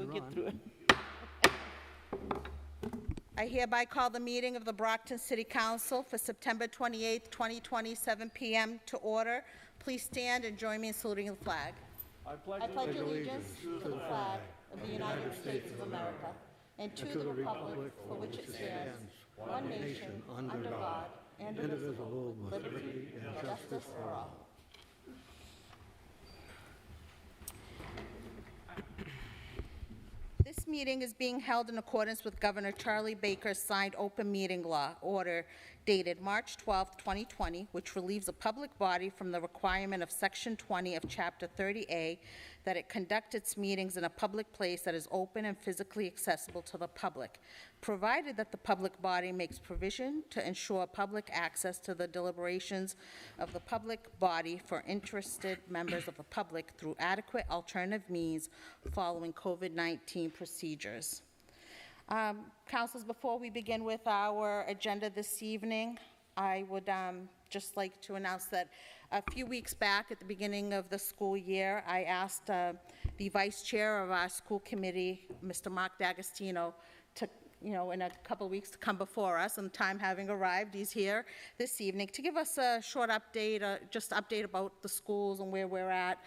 We'll You're get on. through it. I hereby call the meeting of the Brockton City Council for September 28th, 2020, 7 p.m. to order. Please stand and join me in saluting the flag. I pledge allegiance to the flag of the United States of America and to the republic for which it stands, one nation, under God, indivisible, with liberty and justice for all. This meeting is being held in accordance with Governor Charlie Baker's signed open meeting law order dated March 12, 2020, which relieves a public body from the requirement of Section 20 of Chapter 30A that it conduct its meetings in a public place that is open and physically accessible to the public, provided that the public body makes provision to ensure public access to the deliberations of the public body for interested members of the public through adequate alternative means following COVID-19 procedures. Councilors, before we begin with our agenda this evening, I would just like to announce that a few weeks back at the beginning of the school year, I asked the vice chair of our school committee, Mr. Mark D'Agostino, to, in a couple of weeks to come before us, and time having arrived, he's here this evening to give us a short update, just update about the schools and where we're at,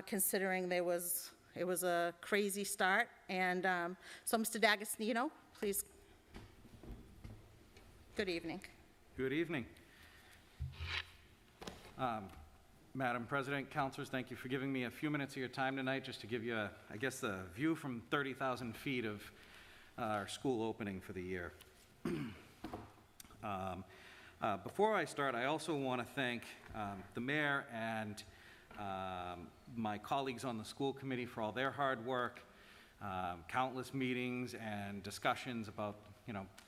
considering it was a crazy start. And so, Mr. D'Agostino, please. Good evening. Good evening. Madam President, councilors, thank you for giving me a few minutes of your time tonight just to give you, I guess, the view from 30,000 feet of our school opening for the year. Before I start, I also want to thank the mayor and my colleagues on the school committee for all their hard work, countless meetings and discussions about,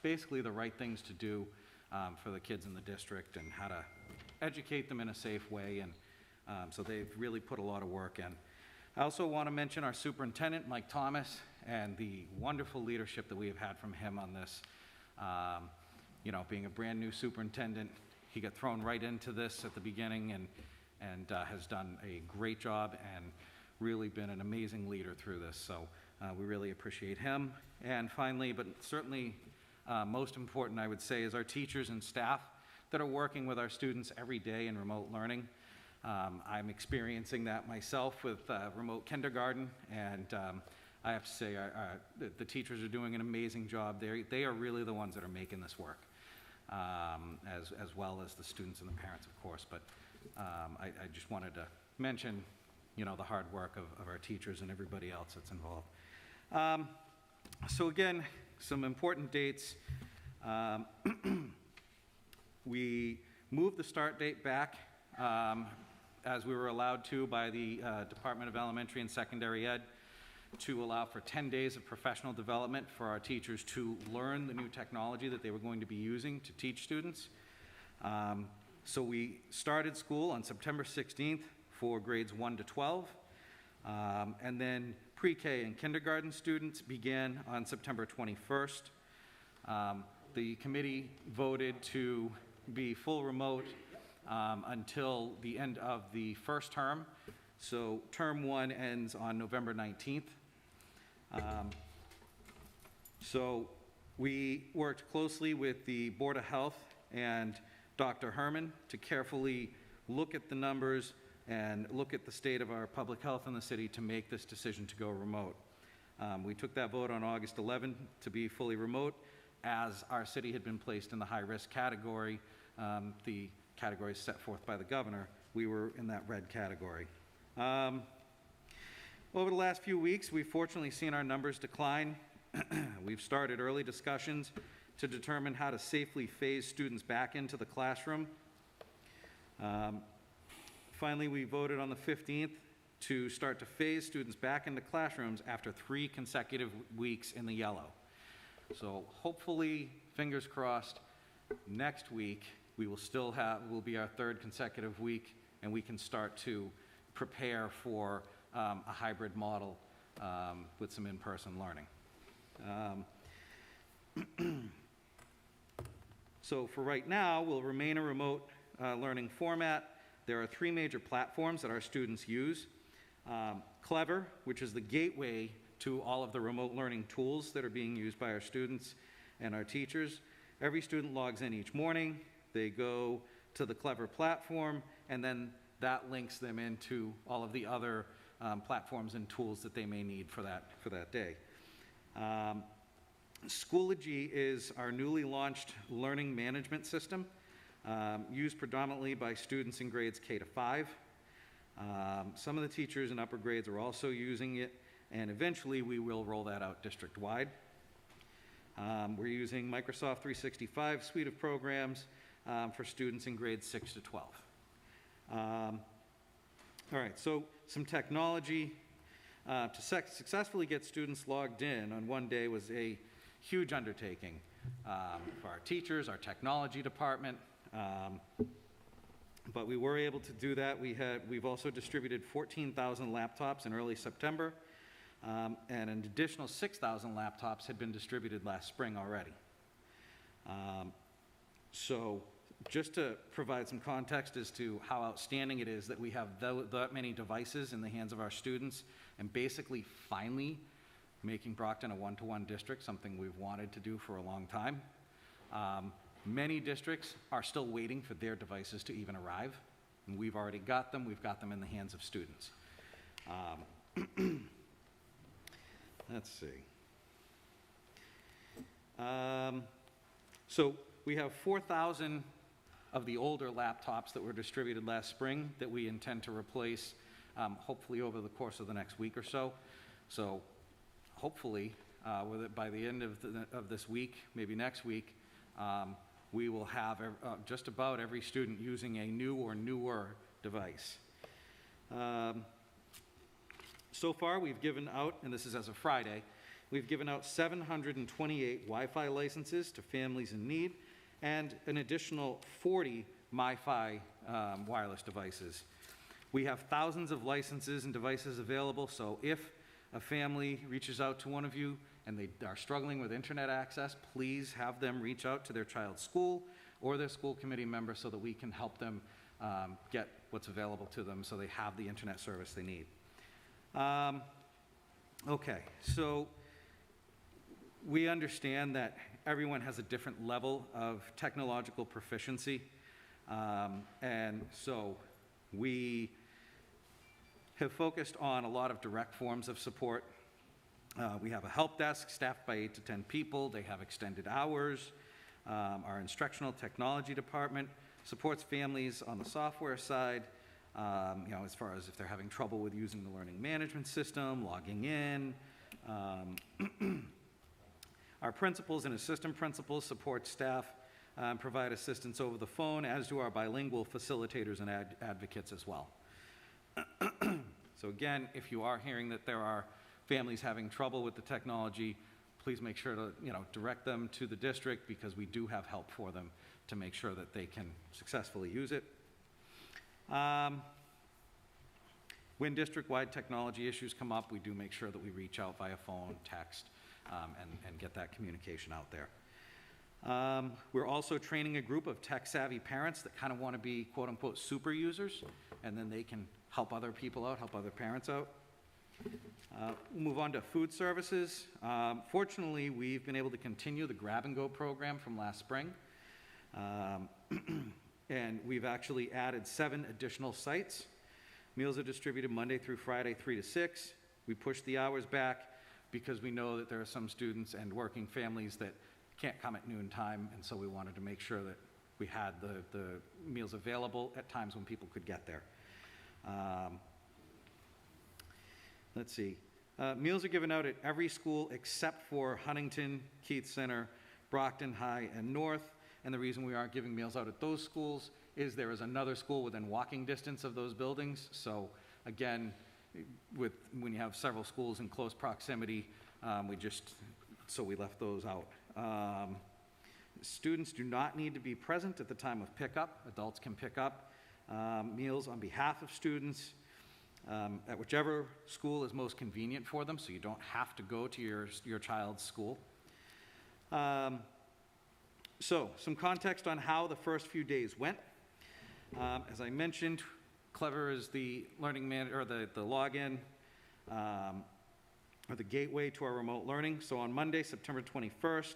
basically the right things to do for the kids in the district and how to educate them in a safe way, and so they've really put a lot of work in. I also want to mention our superintendent, Mike Thomas, and the wonderful leadership that we have had from him on this. Being a brand new superintendent, he got thrown right into this at the beginning and has done a great job and really been an amazing leader through this, so we really appreciate him. And finally, but certainly most important, I would say, is our teachers and staff that are working with our students every day in remote learning. I'm experiencing that myself with remote kindergarten, and I have to say the teachers are doing an amazing job. They are really the ones that are making this work, as well as the students and the parents, of course. But I just wanted to mention, the hard work of our teachers and everybody else that's involved. So again, some important dates. We moved the start date back as we were allowed to by the Department of Elementary and Secondary Ed to allow for 10 days of professional development for our teachers to learn the new technology that they were going to be using to teach students. So we started school on September 16th for grades 1 to 12, and then pre-K and kindergarten students began on September 21st. The committee voted to be full remote until the end of the first term. So term 1 ends on November 19th. So we worked closely with the Board of Health and Dr. Herman to carefully look at the numbers and look at the state of our public health in the city to make this decision to go remote. We took that vote on August 11th to be fully remote, as our city had been placed in the high-risk category, the categories set forth by the governor. We were in that red category. Over the last few weeks, we've fortunately seen our numbers decline. We've started early discussions to determine how to safely phase students back into the classroom. Finally, we voted on the 15th to start to phase students back into classrooms after 3 consecutive weeks in the yellow. So hopefully, fingers crossed, next week we will be our 3rd consecutive week, and we can start to prepare for a hybrid model with some in-person learning. So for right now, we'll remain a remote learning format. There are 3 major platforms that our students use. Clever, which is the gateway to all of the remote learning tools that are being used by our students and our teachers. Every student logs in each morning, they go to the Clever platform, and then that links them into all of the other platforms and tools that they may need for that day. Schoology is our newly launched learning management system, used predominantly by students in grades K to 5. Some of the teachers in upper grades are also using it, and eventually we will roll that out district-wide. We're using Microsoft 365 suite of programs for students in grades 6 to 12. All right, so some technology. To successfully get students logged in on one day was a huge undertaking for our teachers, our technology department, but we were able to do that. We've also distributed 14,000 laptops in early September, and an additional 6,000 laptops had been distributed last spring already. So just to provide some context as to how outstanding it is that we have that many devices in the hands of our students, and basically finally making Brockton a one-to-one district, something we've wanted to do for a long time. Many districts are still waiting for their devices to even arrive, and we've already got them. We've got them in the hands of students. Let's see. So we have 4,000 of the older laptops that were distributed last spring that we intend to replace, hopefully over the course of the next week or so. So hopefully, by the end of this week, maybe next week, we will have just about every student using a new or newer device. So far, we've given out, and this is as of Friday, we've given out 728 Wi-Fi licenses to families in need, and an additional 40 MiFi wireless devices. We have thousands of licenses and devices available, so if a family reaches out to one of you and they are struggling with internet access, please have them reach out to their child's school or their school committee member so that we can help them get what's available to them so they have the internet service they need. Okay, so we understand that everyone has a different level of technological proficiency, and so we have focused on a lot of direct forms of support. We have a help desk staffed by 8 to 10 people. They have extended hours. Our instructional technology department supports families on the software side, as far as if they're having trouble with using the learning management system, logging in. Our principals and assistant principals support staff and provide assistance over the phone, as do our bilingual facilitators and advocates as well. So again, if you are hearing that there are families having trouble with the technology, please make sure to direct them to the district, because we do have help for them to make sure that they can successfully use it. When district-wide technology issues come up, we do make sure that we reach out via phone, text, and get that communication out there. We're also training a group of tech-savvy parents that kind of want to be quote-unquote super users, and then they can help other people out, help other parents out. We'll move on to food services. Fortunately, we've been able to continue the grab-and-go program from last spring, and we've actually added 7 additional sites. Meals are distributed Monday through Friday, 3 to 6. We pushed the hours back because we know that there are some students and working families that can't come at noon time, and so we wanted to make sure that we had the meals available at times when people could get there. Let's see. Meals are given out at every school except for Huntington, Keith Center, Brockton High, and North. And the reason we aren't giving meals out at those schools is there is another school within walking distance of those buildings. So again, when you have several schools in close proximity, we left those out. Students do not need to be present at the time of pickup. Adults can pick up meals on behalf of students at whichever school is most convenient for them, so you don't have to go to your child's school. So some context on how the first few days went. As I mentioned, Clever is the learning or the login. are the gateway to our remote learning. So on Monday, September 21st,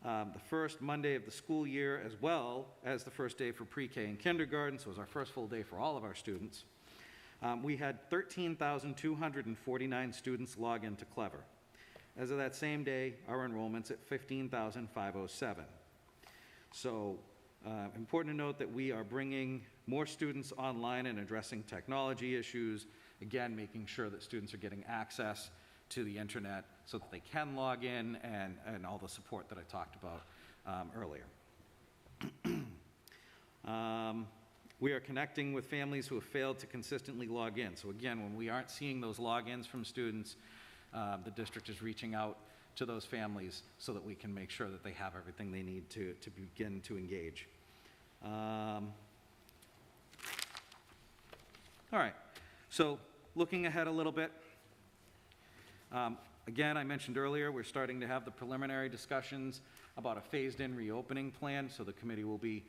the first Monday of the school year, as well as the first day for pre-K and kindergarten, so it was our first full day for all of our students, we had 13,249 students log into Clever. As of that same day, our enrollment's at 15,507. So important to note that we are bringing more students online and addressing technology issues, again, making sure that students are getting access to the internet so that they can log in and all the support that I talked about earlier. We are connecting with families who have failed to consistently log in. So again, when we aren't seeing those logins from students, the district is reaching out to those families so that we can make sure that they have everything they need to begin to engage. All right, so looking ahead a little bit, again, I mentioned earlier, we're starting to have the preliminary discussions about a phased-in reopening plan, so the committee will be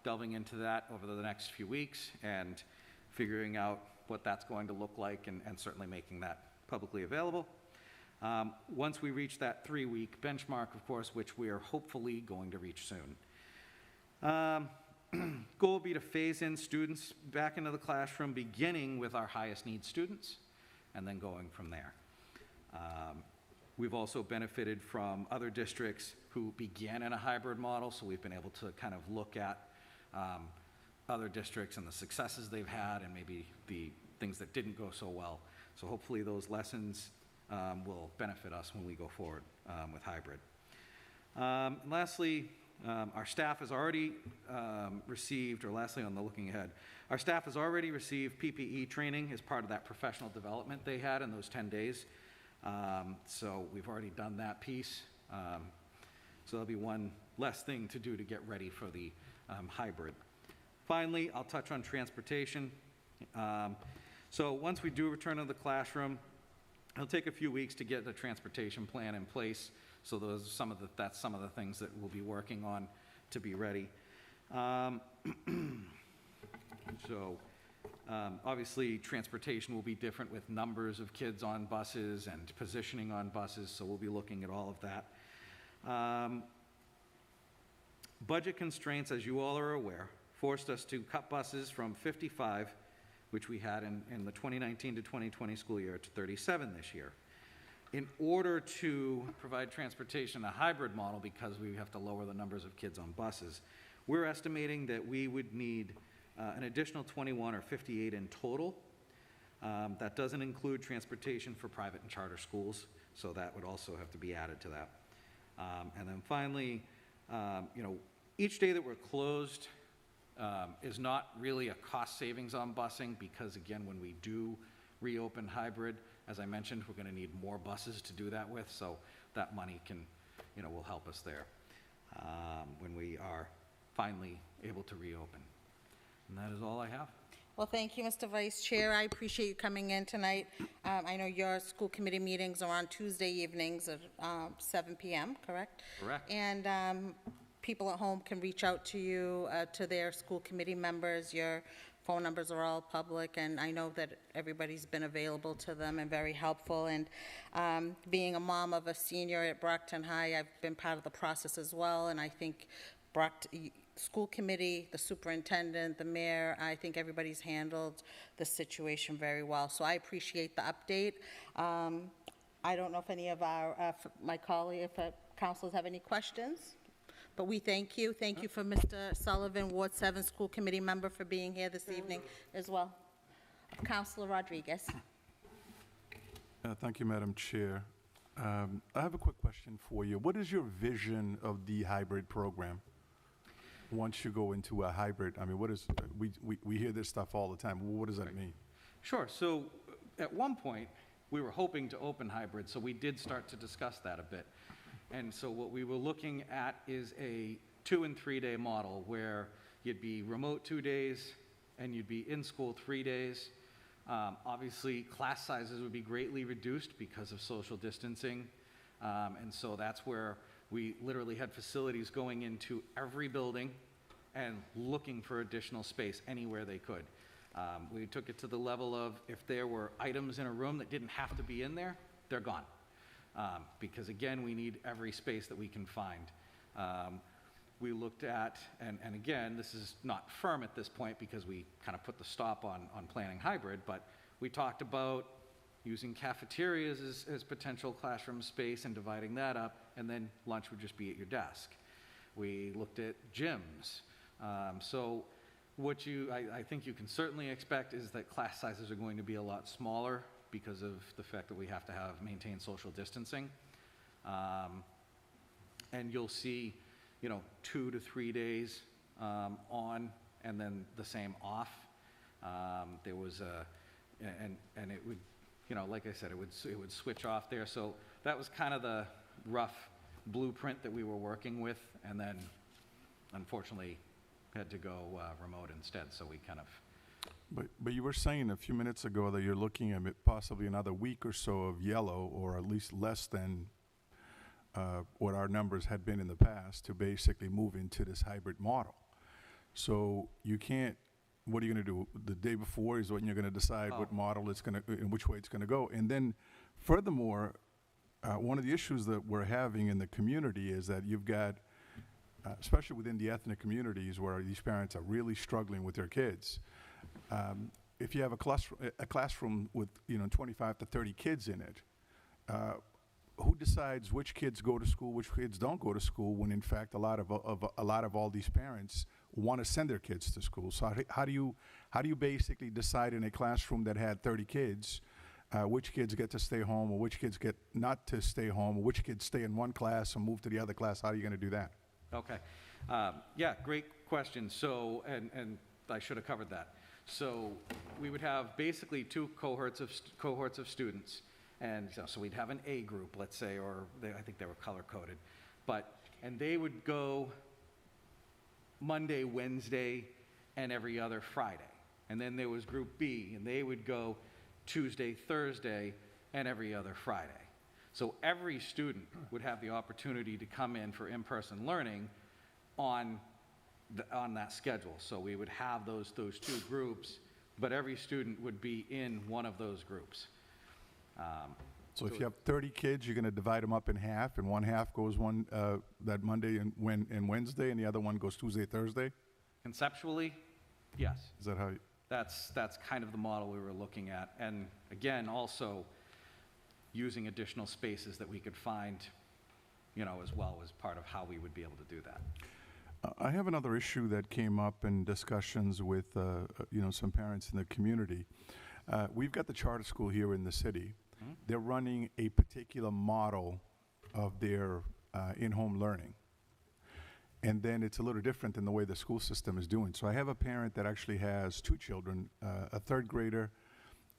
delving into that over the next few weeks and figuring out what that's going to look like and certainly making that publicly available. Once we reach that 3-week benchmark, of course, which we are hopefully going to reach soon. Goal will be to phase in students back into the classroom, beginning with our highest need students, and then going from there. We've also benefited from other districts who began in a hybrid model, so we've been able to kind of look at other districts and the successes they've had and maybe the things that didn't go so well. So hopefully those lessons will benefit us when we go forward with hybrid. And lastly, our staff has already received, or lastly on the looking ahead, our staff has already received PPE training as part of that professional development they had in those 10 days. So we've already done that piece. So that'll be one less thing to do to get ready for the hybrid. Finally, I'll touch on transportation. So once we do return to the classroom, it'll take a few weeks to get the transportation plan in place. So that's some of the things that we'll be working on to be ready. Obviously, transportation will be different with numbers of kids on buses and positioning on buses, so we'll be looking at all of that. Budget constraints, as you all are aware, forced us to cut buses from 55, which we had in the 2019 to 2020 school year, to 37 this year. In order to provide transportation in a hybrid model, because we have to lower the numbers of kids on buses, we're estimating that we would need an additional 21 or 58 in total. That doesn't include transportation for private and charter schools, so that would also have to be added to that. And then finally, each day that we're closed is not really a cost savings on busing, because again, when we do reopen hybrid, as I mentioned, we're going to need more buses to do that with, so that money can, will help us there when we are finally able to reopen. And that is all I have. Well, thank you, Mr. Vice Chair. I appreciate you coming in tonight. I know your school committee meetings are on Tuesday evenings at 7 p.m., correct? Correct. And people at home can reach out to you, to their school committee members. Your phone numbers are all public, and I know that everybody's been available to them and very helpful. And being a mom of a senior at Brockton High, I've been part of the process as well, and I think Brockton school committee, the superintendent, the mayor, I think everybody's handled the situation very well. So I appreciate the update. I don't know if any of my colleagues, if councilors have any questions, but we thank you. Thank you for Mr. Sullivan, Ward 7 school committee member, for being here this evening as well. Councilor Rodriguez. Thank you, Madam Chair. I have a quick question for you. What is your vision of the hybrid program? Once you go into a hybrid, I mean, what is, we hear this stuff all the time. What does that mean? Sure. So at one point, we were hoping to open hybrid, so we did start to discuss that a bit. And so what we were looking at is a 2- and 3-day model where you'd be remote 2 days and you'd be in school 3 days. Obviously, class sizes would be greatly reduced because of social distancing. And so that's where we literally had facilities going into every building and looking for additional space anywhere they could. We took it to the level of, if there were items in a room that didn't have to be in there, they're gone. Because again, we need every space that we can find. We looked at, and again, this is not firm at this point because we kind of put the stop on planning hybrid, but we talked about using cafeterias as potential classroom space and dividing that up, and then lunch would just be at your desk. We looked at gyms. So what I think you can certainly expect is that class sizes are going to be a lot smaller because of the fact that we have to maintain social distancing. And you'll see, 2 to 3 days on and then the same off. There was and it would, like I said, it would switch off there. So that was kind of the rough blueprint that we were working with, and then unfortunately had to go remote instead. So we kind of. But you were saying a few minutes ago that you're looking at possibly another week or so of yellow, or at least less than what our numbers had been in the past, to basically move into this hybrid model. So you can't, what are you going to do? The day before is when you're going to decide what model it's going to, in which way it's going to go. And then furthermore, one of the issues that we're having in the community is that you've got, especially within the ethnic communities where these parents are really struggling with their kids, if you have a classroom with 25 to 30 kids in it, who decides which kids go to school, which kids don't go to school, when in fact a lot of all these parents want to send their kids to school? So how do you basically decide in a classroom that had 30 kids which kids get to stay home, or which kids get not to stay home, or which kids stay in one class and move to the other class? How are you going to do that? Okay. Yeah, great question. So, and I should have covered that. So we would have basically two cohorts of students. And so we'd have an A group, let's say, or I think they were color-coded. And they would go Monday, Wednesday, and every other Friday. And then there was group B, and they would go Tuesday, Thursday, and every other Friday. So every student would have the opportunity to come in for in-person learning on that schedule. So we would have those two groups, but every student would be in one of those groups. So if you have 30 kids, you're going to divide them up in half, and one half goes that Monday and Wednesday, and the other one goes Tuesday, Thursday? Conceptually, yes. Is that how you... That's kind of the model we were looking at. And again, also using additional spaces that we could find, as well as part of how we would be able to do that. I have another issue that came up in discussions with, some parents in the community. We've got the charter school here in the city. Mm-hmm. They're running a particular model of their in-home learning. And then it's a little different than the way the school system is doing. So I have a parent that actually has two children, a third grader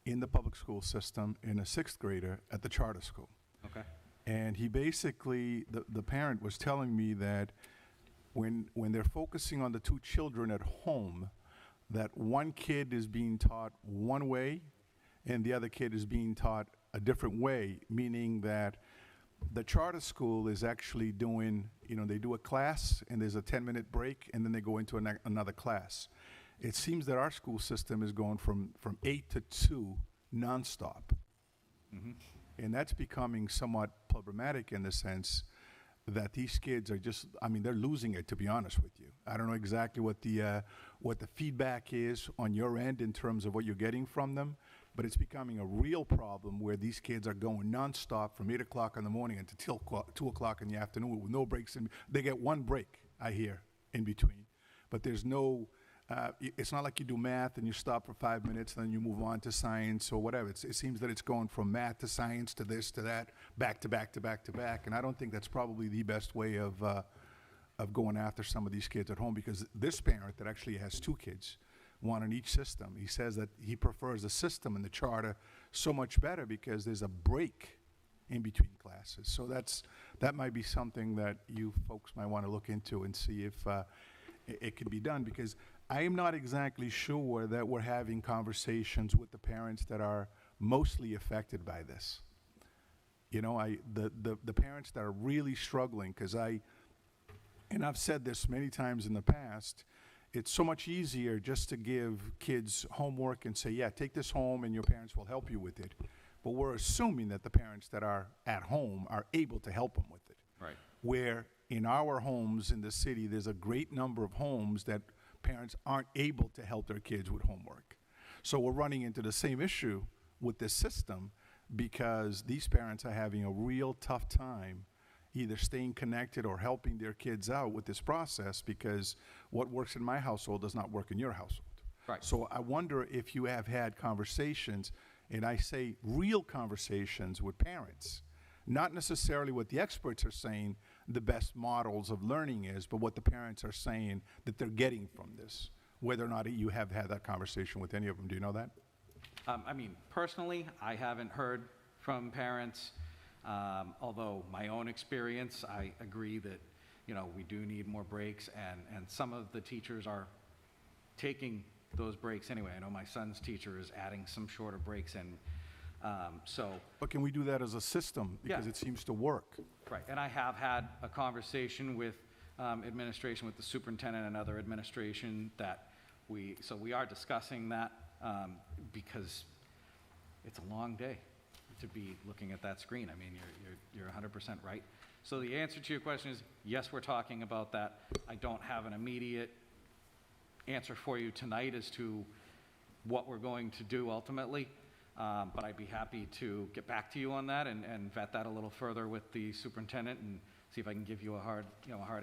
in the public school system and a sixth grader at the charter school. Okay. And he basically, the parent was telling me that when they're focusing on the two children at home, that one kid is being taught one way and the other kid is being taught a different way, meaning that the charter school is actually doing, they do a class and there's a 10-minute break and then they go into another class. It seems that our school system is going from 8 to 2 nonstop. Mm-hmm. And that's becoming somewhat problematic in the sense that these kids are just, they're losing it, to be honest with you. I don't know exactly what the feedback is on your end in terms of what you're getting from them, but it's becoming a real problem where these kids are going nonstop from 8 o'clock in the morning until 2 o'clock in the afternoon with no breaks. They get one break, I hear, in between. But there's no, it's not like you do math and you stop for 5 minutes and then you move on to science or whatever. It seems that it's going from math to science to this to that, back to back to back to back. And I don't think that's probably the best way of going after some of these kids at home, because this parent that actually has two kids, one in each system, he says that he prefers the system in the charter so much better because there's a break in between classes. So that might be something that you folks might want to look into and see if it can be done, because I am not exactly sure that we're having conversations with the parents that are mostly affected by this. The parents that are really struggling, because and I've said this many times in the past, it's so much easier just to give kids homework and say, yeah, take this home and your parents will help you with it. but we're assuming that the parents that are at home are able to help them with it. Right. Where in our homes in the city, there's a great number of homes that parents aren't able to help their kids with homework. So we're running into the same issue with this system because these parents are having a real tough time either staying connected or helping their kids out with this process because what works in my household does not work in your household. Right. So I wonder if you have had conversations, and I say real conversations with parents, not necessarily what the experts are saying the best models of learning is, but what the parents are saying that they're getting from this, whether or not you have had that conversation with any of them. Do you know that? I mean, personally, I haven't heard from parents, although my own experience, I agree that, you know, we do need more breaks, and some of the teachers are taking those breaks anyway. I know my son's teacher is adding some shorter breaks in, so. But can we do that as a system? Because Yeah. it seems to work. Right, and I have had a conversation with administration, with the superintendent and other administration that so we are discussing that because it's a long day to be looking at that screen. I mean, you're 100% right. So the answer to your question is, yes, we're talking about that. I don't have an immediate answer for you tonight as to what we're going to do ultimately, but I'd be happy to get back to you on that and vet that a little further with the superintendent and see if I can give you a hard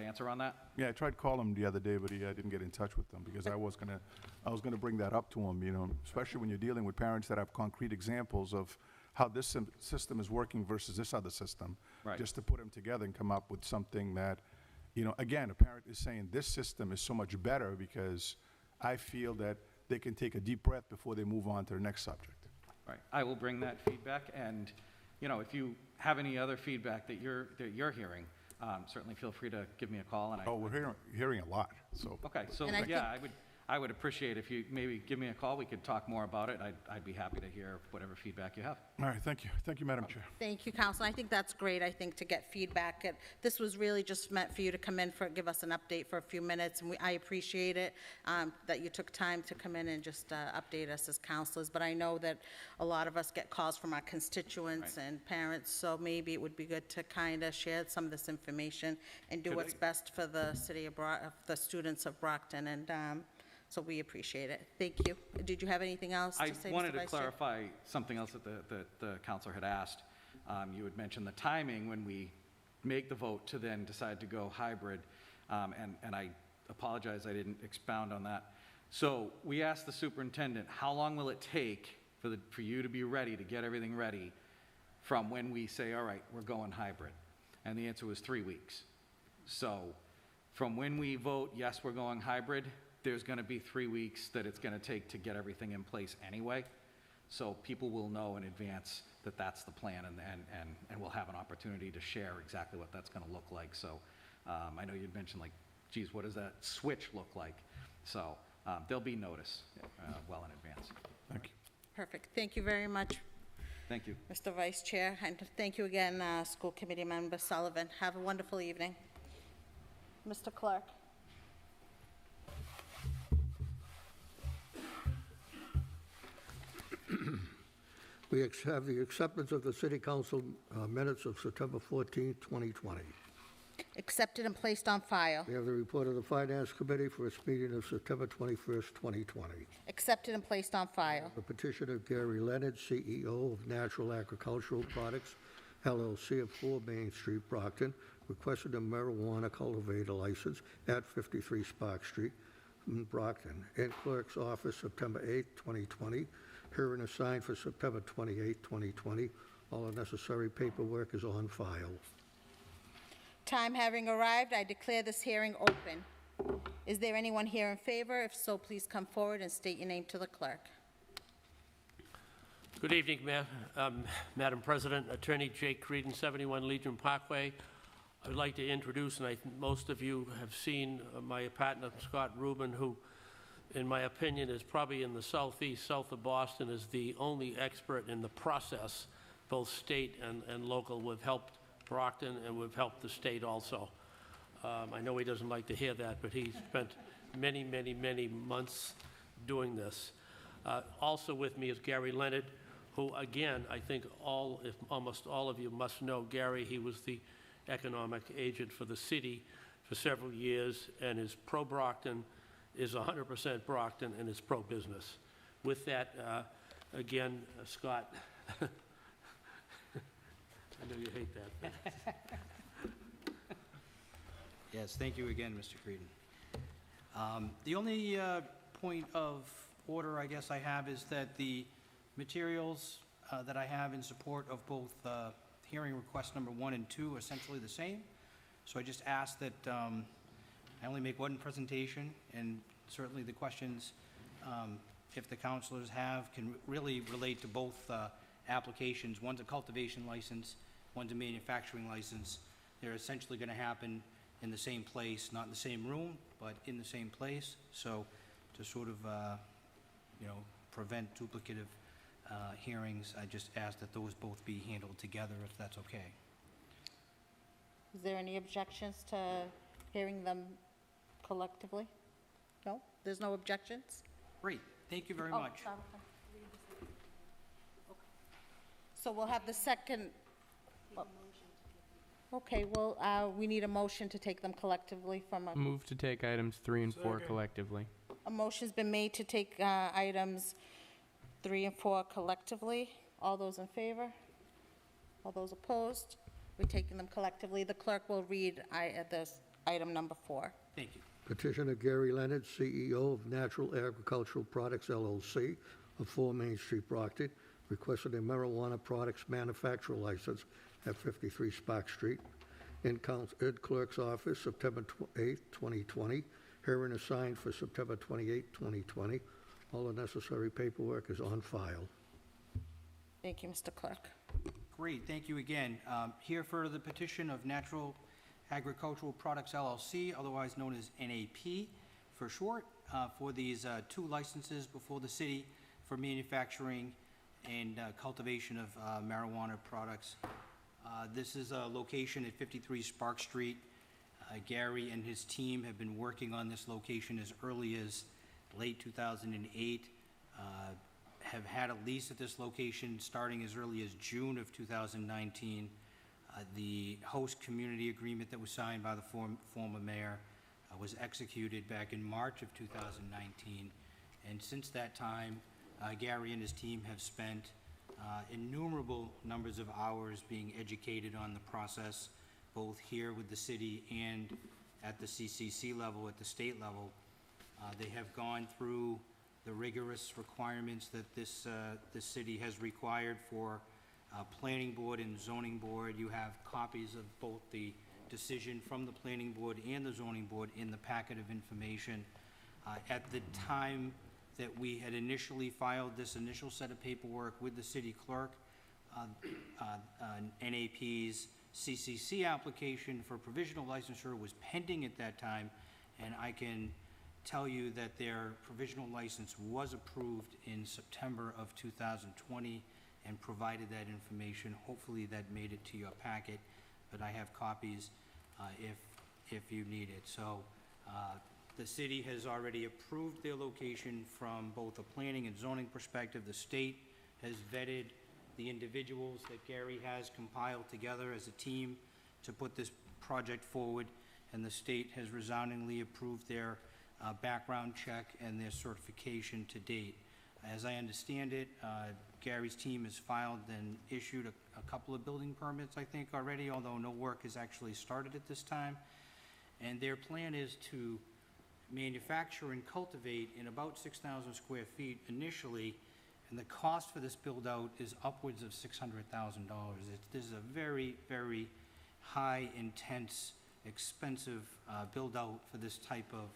answer on that. Yeah, I tried calling him the other day, but I didn't get in touch with him because I was gonna bring that up to him, you know, especially when you're dealing with parents that have concrete examples of how this system is working versus this other system. Right. Just to put them together and come up with something that, you know, again, a parent is saying this system is so much better because I feel that they can take a deep breath before they move on to the next subject. Right, I will bring that feedback, and, you know, if you have any other feedback that you're hearing, certainly feel free to give me a call, and Oh, we're hearing a lot, so. Okay, so, And I yeah, I would appreciate if you maybe give me a call, we could talk more about it. I'd be happy to hear whatever feedback you have. All right, thank you. Thank you, Madam Chair. Thank you, Council. I think that's great, I think, to get feedback. This was really just meant for you to come in give us an update for a few minutes, and I appreciate it, that you took time to come in and just update us as councilors. But I know that a lot of us get calls from our constituents Right. and parents, so maybe it would be good to kind of share some of this information and do Could what's I- best for the city of the students of Brockton, and so we appreciate it. Thank you. Did you have anything else to I say, Mr. wanted to Vice Chair? clarify something else that the counselor had asked. You had mentioned the timing when we make the vote to then decide to go hybrid, and I apologize I didn't expound on that. So we asked the superintendent, how long will it take for you to be ready, to get everything ready from when we say, all right, we're going hybrid? And the answer was 3 weeks. So from when we vote, yes, we're going hybrid, there's going to be 3 weeks that it's going to take to get everything in place anyway. So people will know in advance that that's the plan, and we'll have an opportunity to share exactly what that's going to look like. So I know you'd mentioned, like, geez, what does that switch look like? So there'll be notice well in advance. Thank you. Perfect. Thank you very much, Thank you. Mr. Vice Chair, and thank you again, School Committee Member Sullivan. Have a wonderful evening. Mr. Clerk. We have the acceptance of the City Council minutes of September 14, 2020. Accepted and placed on file. We have the report of the Finance Committee for its meeting of September 21st, 2020. Accepted and placed on file. The petition of Gary Leonard, CEO of Natural Agricultural Products, LLC of 4 Main Street, Brockton, requested a marijuana cultivator license at 53 Spark Street, Brockton. In Clerk's Office, September 8, 2020. Hearing assigned for September 28, 2020. All the necessary paperwork is on file. Time having arrived, I declare this hearing open. Is there anyone here in favor? If so, please come forward and state your name to the clerk. Good evening, Madam President. Attorney Jake Creedon, 71 Legion Parkway. I would like to introduce, and I think most of you have seen my partner, Scott Rubin, who, in my opinion, is probably in the southeast, south of Boston, is the only expert in the process, both state and local. We've helped Brockton, and we've helped the state also. I know he doesn't like to hear that, but he spent many, many, many months doing this. Also with me is Gary Leonard, who, again, I think if almost all of you must know Gary. He was the economic agent for the city for several years, and is pro-Brockton, is 100% Brockton, and is pro-business. With that, again, Scott, I know you hate that. Yes, thank you again, Mr. Creedon. The only point of order I guess I have is that the materials that I have in support of both hearing request number 1 and 2 are essentially the same. So I just ask that I only make one presentation, and certainly the questions, if the councilors have, can really relate to both applications. One's a cultivation license, one's a manufacturing license. They're essentially going to happen in the same place, not in the same room, but in the same place. So to sort of, prevent duplicative hearings, I just ask that those both be handled together, if that's okay. Is there any objections to hearing them collectively? No? There's no objections? Great, thank you very Oh, much. sorry. So we'll have the second. Okay, well, we need a motion to take them collectively from a. Move to take items 3 and 4 collectively. A motion's been made to take items 3 and 4 collectively. All those in favor? All those opposed? We're taking them collectively. The clerk will read this item number 4. Thank you. Petitioner Gary Leonard, CEO of Natural Agricultural Products LLC of 4 Main Street, Brockton, requested a marijuana products manufacturer license at 53 Spark Street. In Clerk's office, September 8, 2020. Hearing assigned for September 28, 2020. All the necessary paperwork is on file. Thank you, Mr. Clerk. Great, thank you again. Here for the petition of Natural Agricultural Products LLC, otherwise known as NAP for short, for these 2 licenses before the city for manufacturing and cultivation of marijuana products. This is a location at 53 Spark Street. Gary and his team have been working on this location as early as late 2008. Have had a lease at this location starting as early as June of 2019. The host community agreement that was signed by the former mayor was executed back in March of 2019. And since that time, Gary and his team have spent innumerable numbers of hours being educated on the process, both here with the city and at the CCC level, at the state level. They have gone through the rigorous requirements that this city has required for planning board and zoning board. You have copies of both the decision from the planning board and the zoning board in the packet of information. At the time that we had initially filed this initial set of paperwork with the city clerk, NAP's CCC application for provisional licensure was pending at that time, and I can tell you that their provisional license was approved in September of 2020 and provided that information. Hopefully that made it to your packet, but I have copies if you need it. So the city has already approved their location from both a planning and zoning perspective. The state has vetted the individuals that Gary has compiled together as a team to put this project forward, and the state has resoundingly approved their background check and their certification to date. As I understand it, Gary's team has filed and issued a couple of building permits, I think, already, although no work has actually started at this time. And their plan is to manufacture and cultivate in about 6,000 square feet initially, and the cost for this build-out is upwards of $600,000. This is a very, very high, intense, expensive build-out for this type of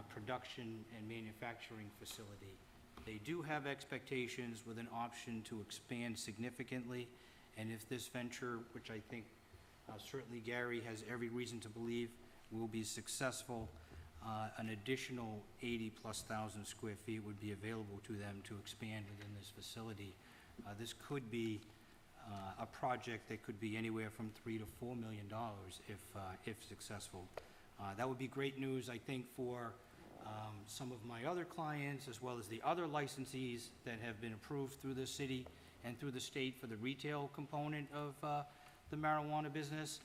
production and manufacturing facility. They do have expectations with an option to expand significantly, and if this venture, which I think certainly Gary has every reason to believe will be successful, an additional 80,000+ square feet would be available to them to expand within this facility. This could be a project that could be anywhere from $3 to $4 million if successful. That would be great news, I think, for some of my other clients, as well as the other licensees that have been approved through the city and through the state for the retail component of the marijuana business.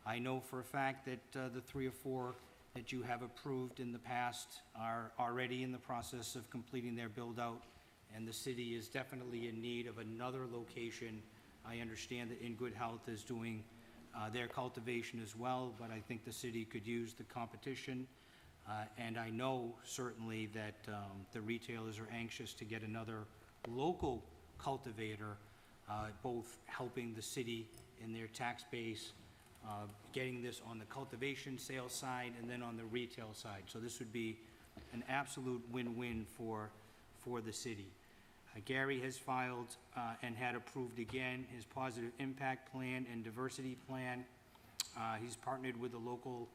I know for a fact that the 3 or 4 that you have approved in the past are already in the process of completing their build-out, and the city is definitely in need of another location. I understand that In Good Health is doing their cultivation as well, but I think the city could use the competition. And I know certainly that the retailers are anxious to get another local cultivator, both helping the city in their tax base, getting this on the cultivation sales side and then on the retail side. So this would be an absolute win-win for the city. Gary has filed and had approved again his positive impact plan and diversity plan. He's partnered with the local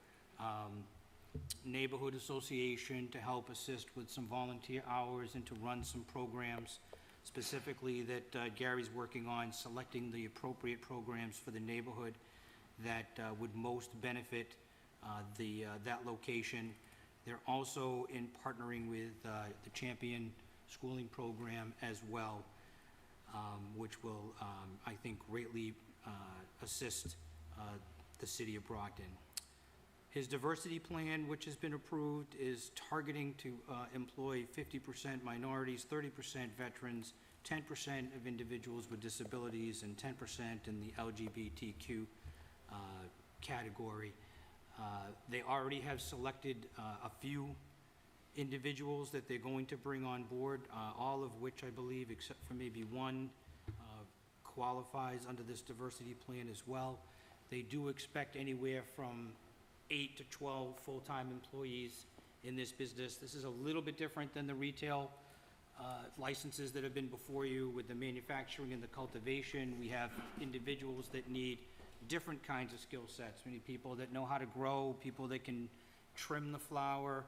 neighborhood association to help assist with some volunteer hours and to run some programs specifically that Gary's working on, selecting the appropriate programs for the neighborhood that would most benefit that location. They're also in partnering with the Champion Schooling Program as well, which will, I think, greatly assist the city of Brockton. His diversity plan, which has been approved, is targeting to employ 50% minorities, 30% veterans, 10% of individuals with disabilities, and 10% in the LGBTQ category. They already have selected a few individuals that they're going to bring on board, all of which I believe, except for maybe one, qualifies under this diversity plan as well. They do expect anywhere from 8 to 12 full-time employees in this business. This is a little bit different than the retail licenses that have been before you with the manufacturing and the cultivation. We have individuals that need different kinds of skill sets. We need people that know how to grow, people that can trim the flower,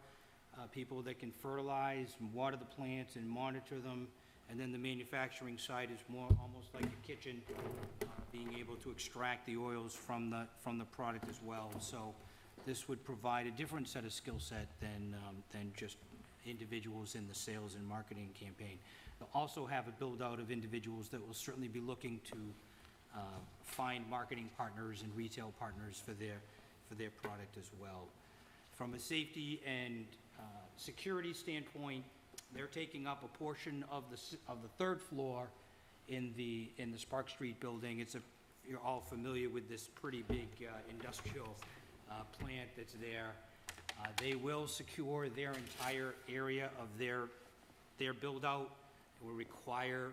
people that can fertilize and water the plants and monitor them. And then the manufacturing side is more almost like a kitchen, being able to extract the oils from the product as well. So this would provide a different set of skill set than just individuals in the sales and marketing campaign. They'll also have a build-out of individuals that will certainly be looking to find marketing partners and retail partners for their product as well. From a safety and security standpoint, they're taking up a portion of the 3rd floor in the Spark Street building. You're all familiar with this pretty big industrial plant that's there. They will secure their entire area of their build-out. It will require,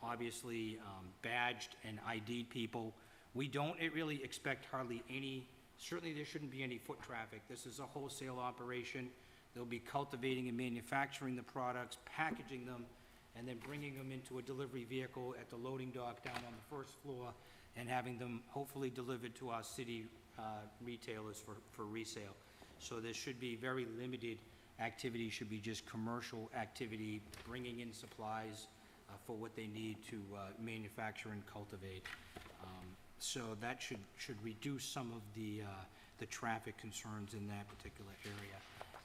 obviously, badged and ID'd people. We don't really expect hardly any, certainly there shouldn't be any foot traffic. This is a wholesale operation. They'll be cultivating and manufacturing the products, packaging them, and then bringing them into a delivery vehicle at the loading dock down on the 1st floor and having them hopefully delivered to our city retailers for resale. So there should be very limited activity, should be just commercial activity, bringing in supplies for what they need to manufacture and cultivate. So that should reduce some of the traffic concerns in that particular area.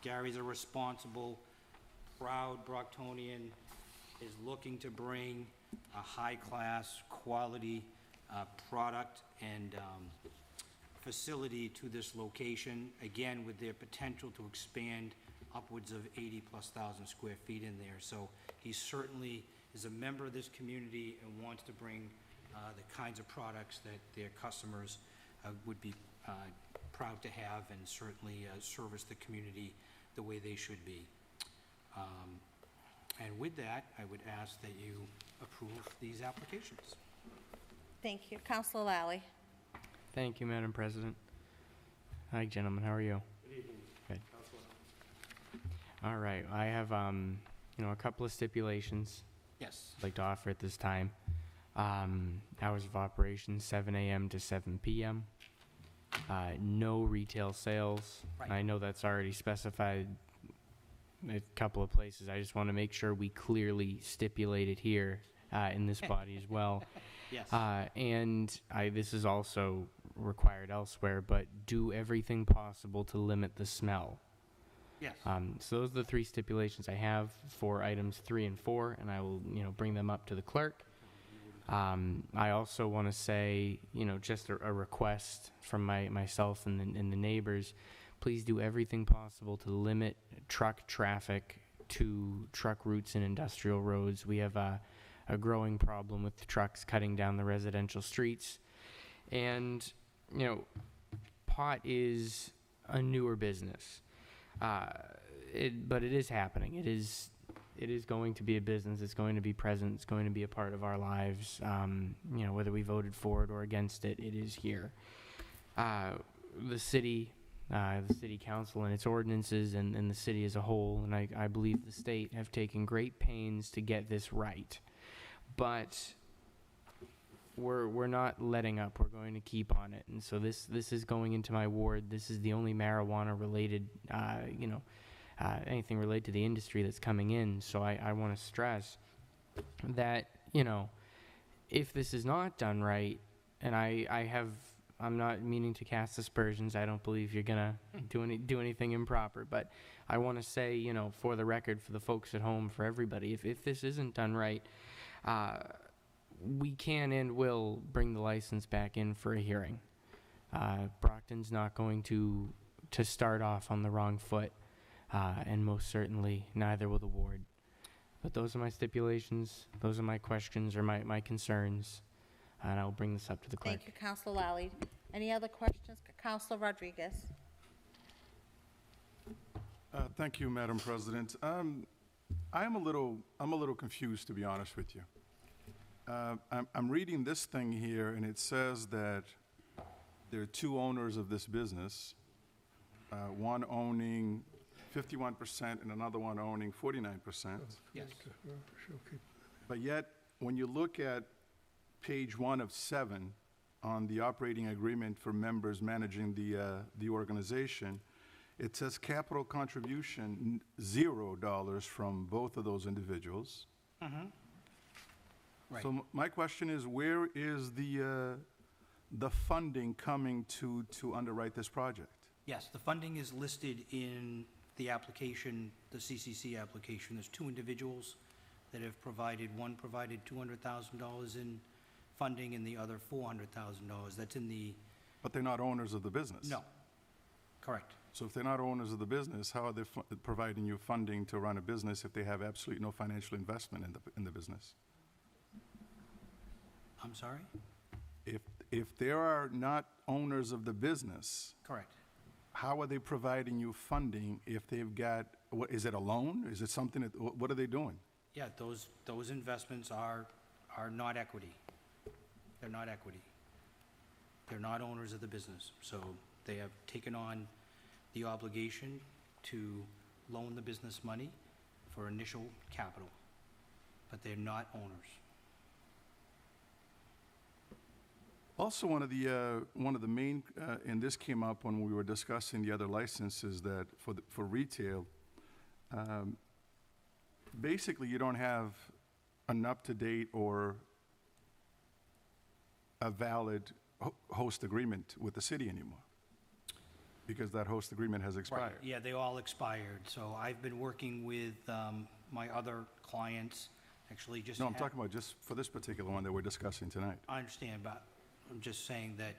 Gary's a responsible, proud Brocktonian, is looking to bring a high-class, quality product and facility to this location, again, with their potential to expand upwards of 80,000+ square feet in there. So he certainly is a member of this community and wants to bring the kinds of products that their customers would be proud to have, and certainly service the community the way they should be. And with that, I would ask that you approve these applications. Thank you. Councilor Lally. Thank you, Madam President. Hi, gentlemen. How are you? Good evening. Good. All right. I have, a couple of stipulations Yes. I'd like to offer at this time. Hours of operation, 7 a.m. to 7 p.m. No retail sales. Right. I know that's already specified a couple of places. I just want to make sure we clearly stipulate it here in this body as well. Yes. And this is also required elsewhere, but do everything possible to limit the smell. Yes. So those are the 3 stipulations I have for items 3 and 4, and I will, bring them up to the clerk. I also want to say, just a request from myself and the neighbors, please do everything possible to limit truck traffic to truck routes and industrial roads. We have a growing problem with trucks cutting down the residential streets. And, pot is a newer business, but it is happening. It is going to be a business. It's going to be present. It's going to be a part of our lives. Whether we voted for it or against it, it is here. The city council and its ordinances and the city as a whole, and I believe the state, have taken great pains to get this right. But we're not letting up. We're going to keep on it. And so this is going into my ward. This is the only marijuana related, anything related to the industry that's coming in. So I want to stress that, if this is not done right, and I'm not meaning to cast aspersions. I don't believe you're going to do anything improper. But I want to say, for the record, for the folks at home, for everybody, if this isn't done right, we can and will bring the license back in for a hearing. Brockton's not going to start off on the wrong foot, and most certainly neither will the ward. But those are my stipulations. Those are my questions or my concerns, and I'll bring this up to the clerk. Thank you, Councilor Lally. Any other questions? Councilor Rodriguez. Thank you, Madam President. I'm a little confused, to be honest with you. I'm reading this thing here, and it says that there are two owners of this business, one owning 51% and another one owning 49%. Yes. But yet, when you look at page 1 of 7 on the operating agreement for members managing the organization, it says capital contribution $0 from both of those individuals. Mm-hmm. Right. So my question is, where is the funding coming to underwrite this project? Yes, the funding is listed in the application, the CCC application. There's two individuals that have provided. One provided $200,000 in funding and the other $400,000. That's in the... But they're not owners of the business. No, correct. So if they're not owners of the business, how are they providing you funding to run a business if they have absolutely no financial investment in the business? I'm sorry? If they are not owners of the business, Correct. how are they providing you funding if they've got, what, is it a loan? Is it something that, what are they doing? Yeah, those investments are not equity. They're not equity. They're not owners of the business. So they have taken on the obligation to loan the business money for initial capital, but they're not owners. Also, one of the main, and this came up when we were discussing the other licenses, that for retail, basically you don't have an up-to-date or a valid host agreement with the city anymore, because that host agreement has expired. Right. Yeah, they all expired. So I've been working with my other clients, actually just... No, I'm talking about just for this particular one that we're discussing tonight. I understand, but I'm just saying that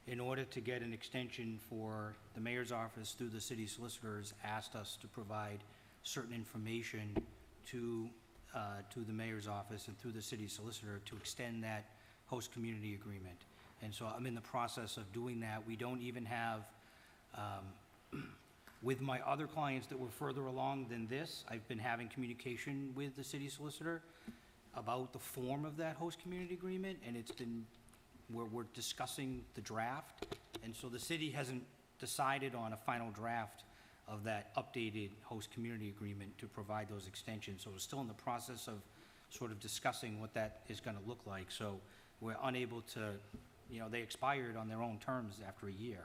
in order to get an extension for the mayor's office through the city solicitors asked us to provide certain information to the mayor's office and through the city solicitor to extend that host community agreement. And so I'm in the process of doing that. We don't even have, with my other clients that were further along than this, I've been having communication with the city solicitor about the form of that host community agreement, and it's been, we're discussing the draft. And so the city hasn't decided on a final draft of that updated host community agreement to provide those extensions. So we're still in the process of sort of discussing what that is going to look like. So we're unable to, they expired on their own terms after a year.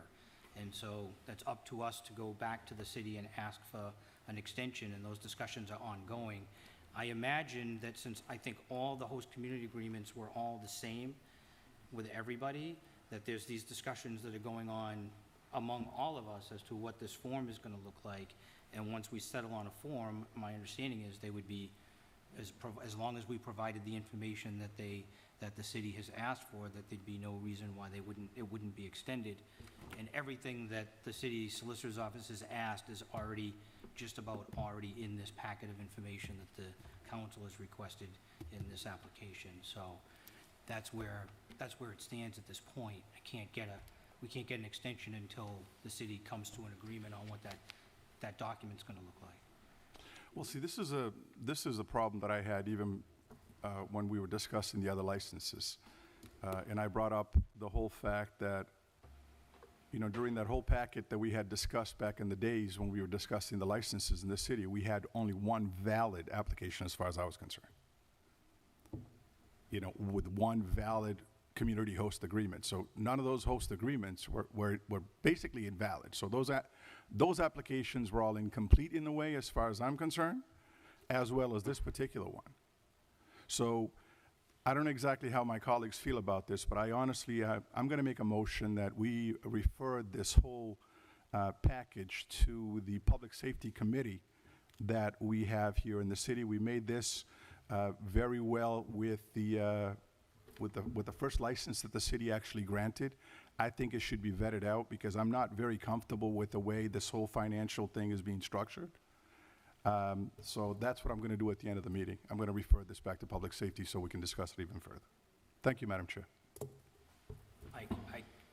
And so that's up to us to go back to the city and ask for an extension, and those discussions are ongoing. I imagine that since I think all the host community agreements were all the same with everybody, that there's these discussions that are going on among all of us as to what this form is going to look like. And once we settle on a form, my understanding is they would be, as long as we provided the information that they that the city has asked for, that there'd be no reason why it wouldn't be extended. And everything that the city solicitor's office has asked is just about already in this packet of information that the council has requested in this application. So that's where it stands at this point. We can't get an extension until the city comes to an agreement on what that document's gonna look like. Well, see, this is a problem that I had even when we were discussing the other licenses. And I brought up the whole fact that, you know, during that whole packet that we had discussed back in the days when we were discussing the licenses in the city, we had only one valid application as far as I was concerned. You know, with one valid community host agreement. So none of those host agreements were basically invalid. So those applications were all incomplete in a way as far as I'm concerned, as well as this particular one. So I don't know exactly how my colleagues feel about this, but I honestly, I'm going to make a motion that we refer this whole package to the Public Safety Committee that we have here in the city. We made this very well with the first license that the city actually granted. I think it should be vetted out because I'm not very comfortable with the way this whole financial thing is being structured. So that's what I'm going to do at the end of the meeting. I'm going to refer this back to public safety so we can discuss it even further. Thank you, Madam Chair.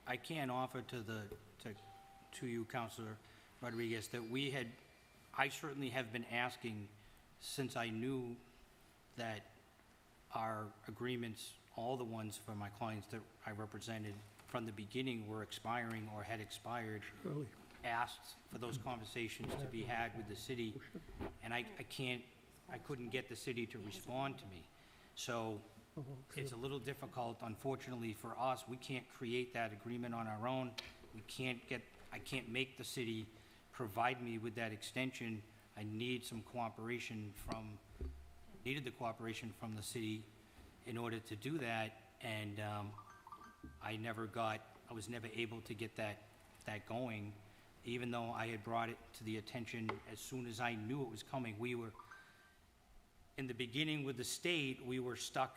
I can offer to you, Councilor Rodriguez, that I certainly have been asking since I knew that our agreements, all the ones for my clients that I represented from the beginning were expiring or had expired, asked for those conversations to be had with the city, and I couldn't get the city to respond to me. So it's a little difficult, unfortunately, for us. We can't create that agreement on our own. I can't make the city provide me with that extension. I need some cooperation needed the cooperation from the city in order to do that, and I was never able to get that going, even though I had brought it to the attention as soon as I knew it was coming. In the beginning with the state, we were stuck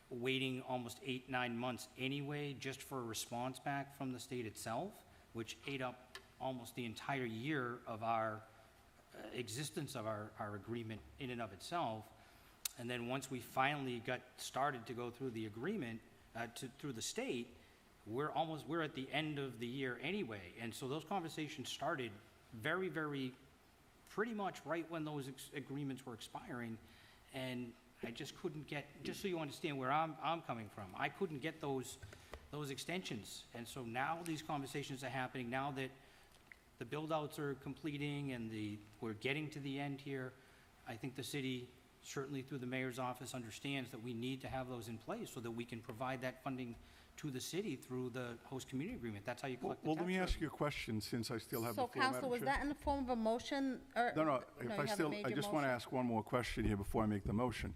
waiting almost 8-9 months anyway, just for a response back from the state itself, which ate up almost the entire year of our existence of our agreement in and of itself. And then once we finally got started to go through the agreement, through the state, we're at the end of the year anyway. And so those conversations started pretty much right when those agreements were expiring. And I just couldn't get, just so you understand where I'm coming from, I couldn't get those extensions. And so now these conversations are happening, now that the build-outs are completing and we're getting to the end here. I think the city, certainly through the mayor's office, understands that we need to have those in place so that we can provide that funding to the city through the host community agreement. That's how you collect the tax Well, let me ask revenue. you a question since I still have the So, floor, Madam Counsel, was Chair. that in the form of a motion, or? No, you I haven't made your just want to motion? ask one more question here before I make the motion.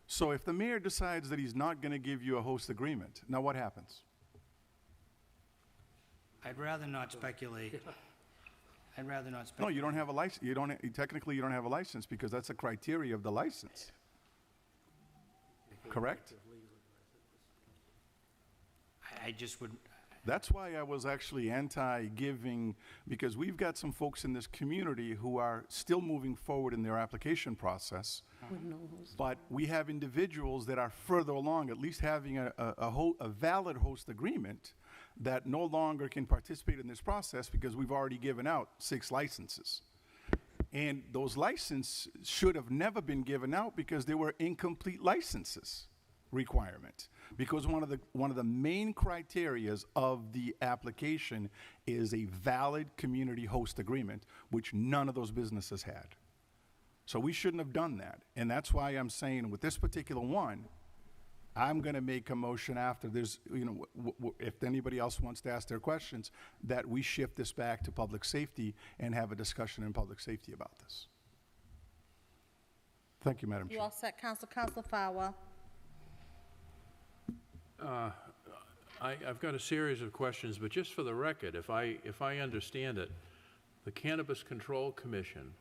So if the mayor decides that he's not going to give you a host agreement, now what happens? I'd rather not speculate. I'd rather not No, speculate. you don't have a license. Technically, you don't have a license because that's a criteria of the license. Correct? I just would, That's why I was actually anti-giving, because we've got some folks in this community who are still moving forward in their application process. But we have individuals that are further along, at least having a valid host agreement, that no longer can participate in this process because we've already given out 6 licenses. And those licenses should have never been given out because they were incomplete licenses requirement. Because one of the main criterias of the application is a valid community host agreement, which none of those businesses had. So we shouldn't have done that. And that's why I'm saying with this particular one, I'm going to make a motion after there's, if anybody else wants to ask their questions, that we shift this back to public safety and have a discussion in public safety about this. Thank you, Madam You Chair. all set, Counsel? Counsel Farwell? I've got a series of questions, but just for the record, if I understand it, the Cannabis Control Commission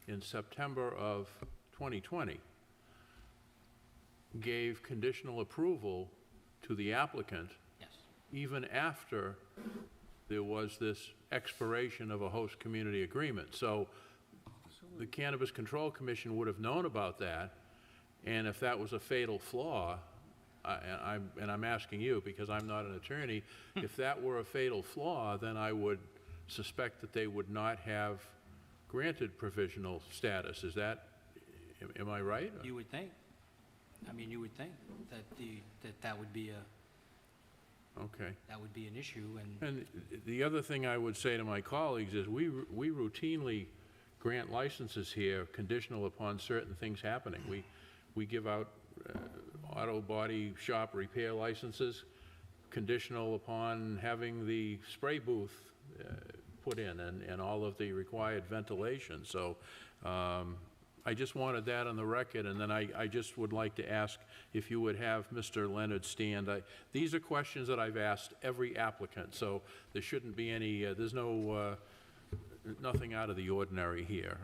in September of 2020 gave conditional approval to the applicant Yes. even after there was this expiration of a host community agreement. So the Cannabis Control Commission would have known about that, and if that was a fatal flaw, and I'm asking you because I'm not an attorney, if that were a fatal flaw, then I would suspect that they would not have granted provisional status. Is that, am I right? You would think. I mean, you would think that that would be Okay. an issue, and And the other thing I would say to my colleagues is we routinely grant licenses here conditional upon certain things happening. We give out auto body shop repair licenses conditional upon having the spray booth put in and all of the required ventilation. So I just wanted that on the record, and then I just would like to ask if you would have Mr. Leonard stand. These are questions that I've asked every applicant, so there shouldn't be any, there's no, nothing out of the ordinary here.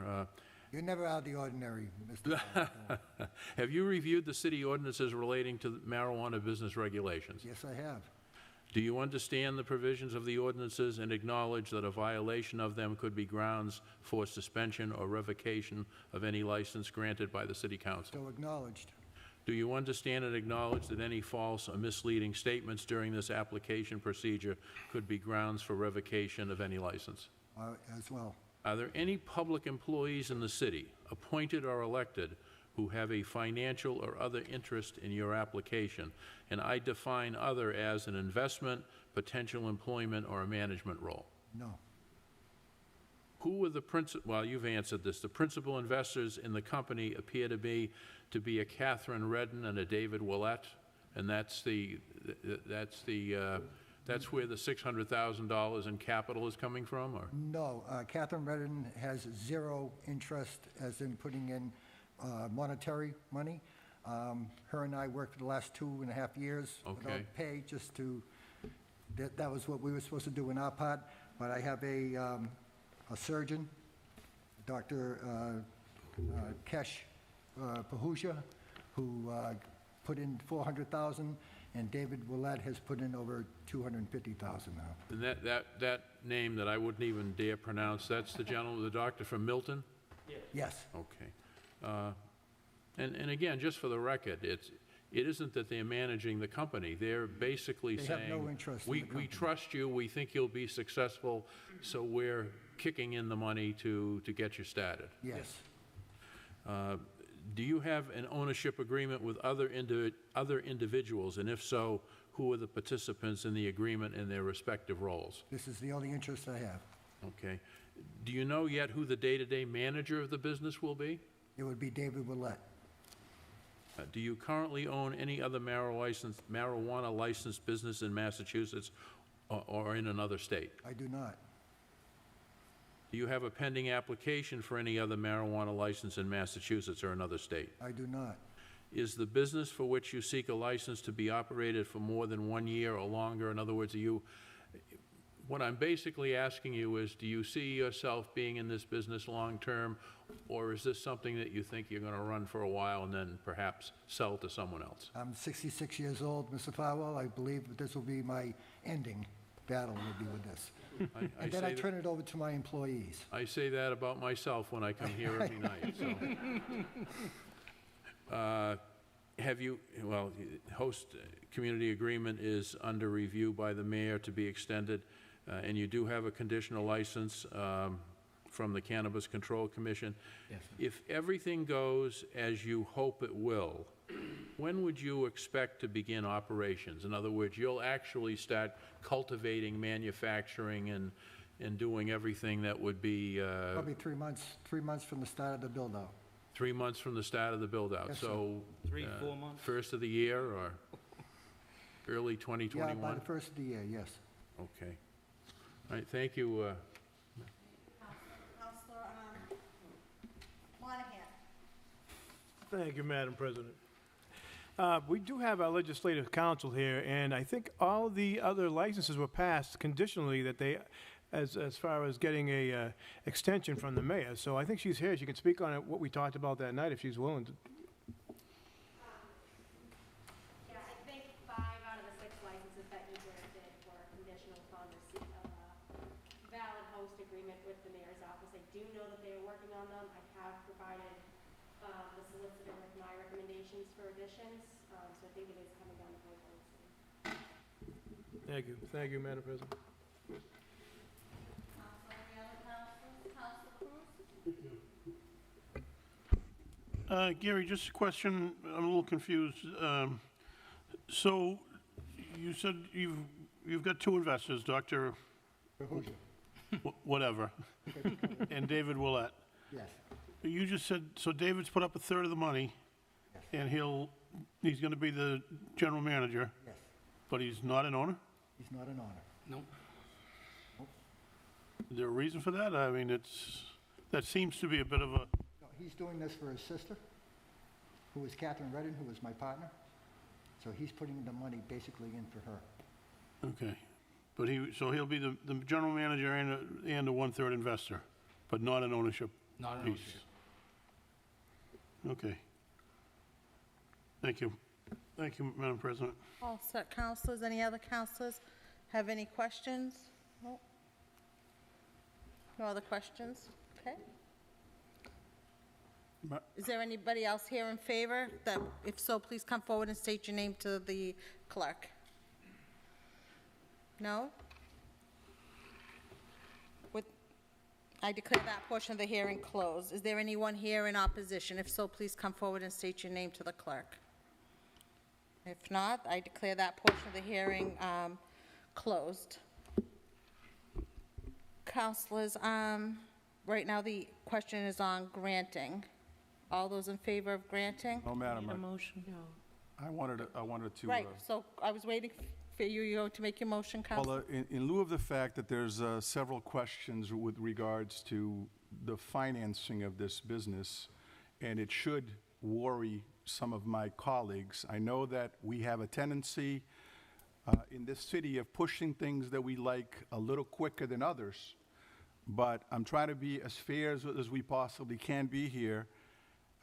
You're never out of the ordinary, Mr. Brockton. Have you reviewed the city ordinances relating to marijuana business regulations? Yes, I have. Do you understand the provisions of the ordinances and acknowledge that a violation of them could be grounds for suspension or revocation of any license granted by the city council? So acknowledged. Do you understand and acknowledge that any false or misleading statements during this application procedure could be grounds for revocation of any license? As well. Are there any public employees in the city, appointed or elected, who have a financial or other interest in your application? And I define other as an investment, potential employment, or a management role. No. Who were the principal, well, you've answered this. The principal investors in the company appear to be a Catherine Redden and a David Willett, and that's where the $600,000 in capital is coming from, or? No. Catherine Redden has zero interest as in putting in monetary money. Her and I worked for the last 2.5 years Okay. without pay, just to, that was what we were supposed to do in our part. But I have a surgeon, Dr. Kesh Pahusha, who put in $400,000, and David Willett has put in over $250,000 now. And that name that I wouldn't even dare pronounce, that's the gentleman, the doctor from Milton? Yes. Okay. And again, just for the record, it isn't that they're managing the company. They're basically They saying, have no interest in the we company." trust you, we think you'll be successful, so we're kicking in the money to get you started. Yes. Do you have an ownership agreement with other individuals? And if so, who are the participants in the agreement in their respective roles? This is the only interest I have. Okay. Do you know yet who the day-to-day manager of the business will be? It would be David Willett. Do you currently own any other marijuana licensed business in Massachusetts or in another state? I do not. Do you have a pending application for any other marijuana license in Massachusetts or another state? I do not. Is the business for which you seek a license to be operated for more than 1 year or longer? In other words, what I'm basically asking you is, do you see yourself being in this business long-term, or is this something that you think you're going to run for a while and then perhaps sell to someone else? I'm 66 years old, Mr. Farwell. I believe that this will be my ending battle will be with this. And then I turn it over to my employees. I say that about myself when I come here every night, so. Have you, well, host community agreement is under review by the mayor to be extended, and you do have a conditional license from the Cannabis Control Commission. Yes. If everything goes as you hope it will, when would you expect to begin operations? In other words, you'll actually start cultivating, manufacturing, and doing everything that would be Probably 3 months, 3 months from the start of the build-out. 3 months from the start of the build-out. Yes, sir. So 3-4 months? first of the year or early Yeah, 2021? by the first of the year, yes. Okay. All right, thank you. Counselor Monahan. Thank you, Madam President. We do have our legislative council here, and I think all the other licenses were passed conditionally that they, as far as getting a extension from the mayor. So I think she's here. She can speak on it, what we talked about that night, if she's willing to. host agreement with the mayor's office. I do know that they are working on them. I have provided the solicitor with my recommendations for additions, so I think it is coming down the pipeline soon. Thank you. Thank you, Madam President. Any other councilors? Councilor Cruz? Gary, just a question, I'm a little confused. So, you said you've got two investors, Dr. Whatever, and David Willett. Yes, You just said, so David's put up a third of the money, and he's gonna be the general manager, yes. but he's not an owner? He's not an owner. Nope. Is there a reason for that? I mean, that seems to be a bit of a, No, he's doing this for his sister, who is Catherine Redden, who is my partner. So he's putting the money basically in for her. okay. But he'll be the general manager and a one-third investor, but not an ownership Not an piece. ownership. Okay. Thank you. Thank you, Madam President. All set, councilors. Any other councilors have any questions? No? No other questions? Okay. Ma- Is there anybody else here in favor? That, if so, please come forward and state your name to the clerk. No? I declare that portion of the hearing closed. Is there anyone here in opposition? If so, please come forward and state your name to the clerk. If not, I declare that portion of the hearing closed. Councilors, right now the question is on granting. All those in favor of granting? No, Madam, motion. I wanted to. Right, so I was waiting for you to make your motion, Council. Well, in lieu of the fact that there's several questions with regards to the financing of this business, and it should worry some of my colleagues, I know that we have a tendency in this city of pushing things that we like a little quicker than others, but I'm trying to be as fair as we possibly can be here.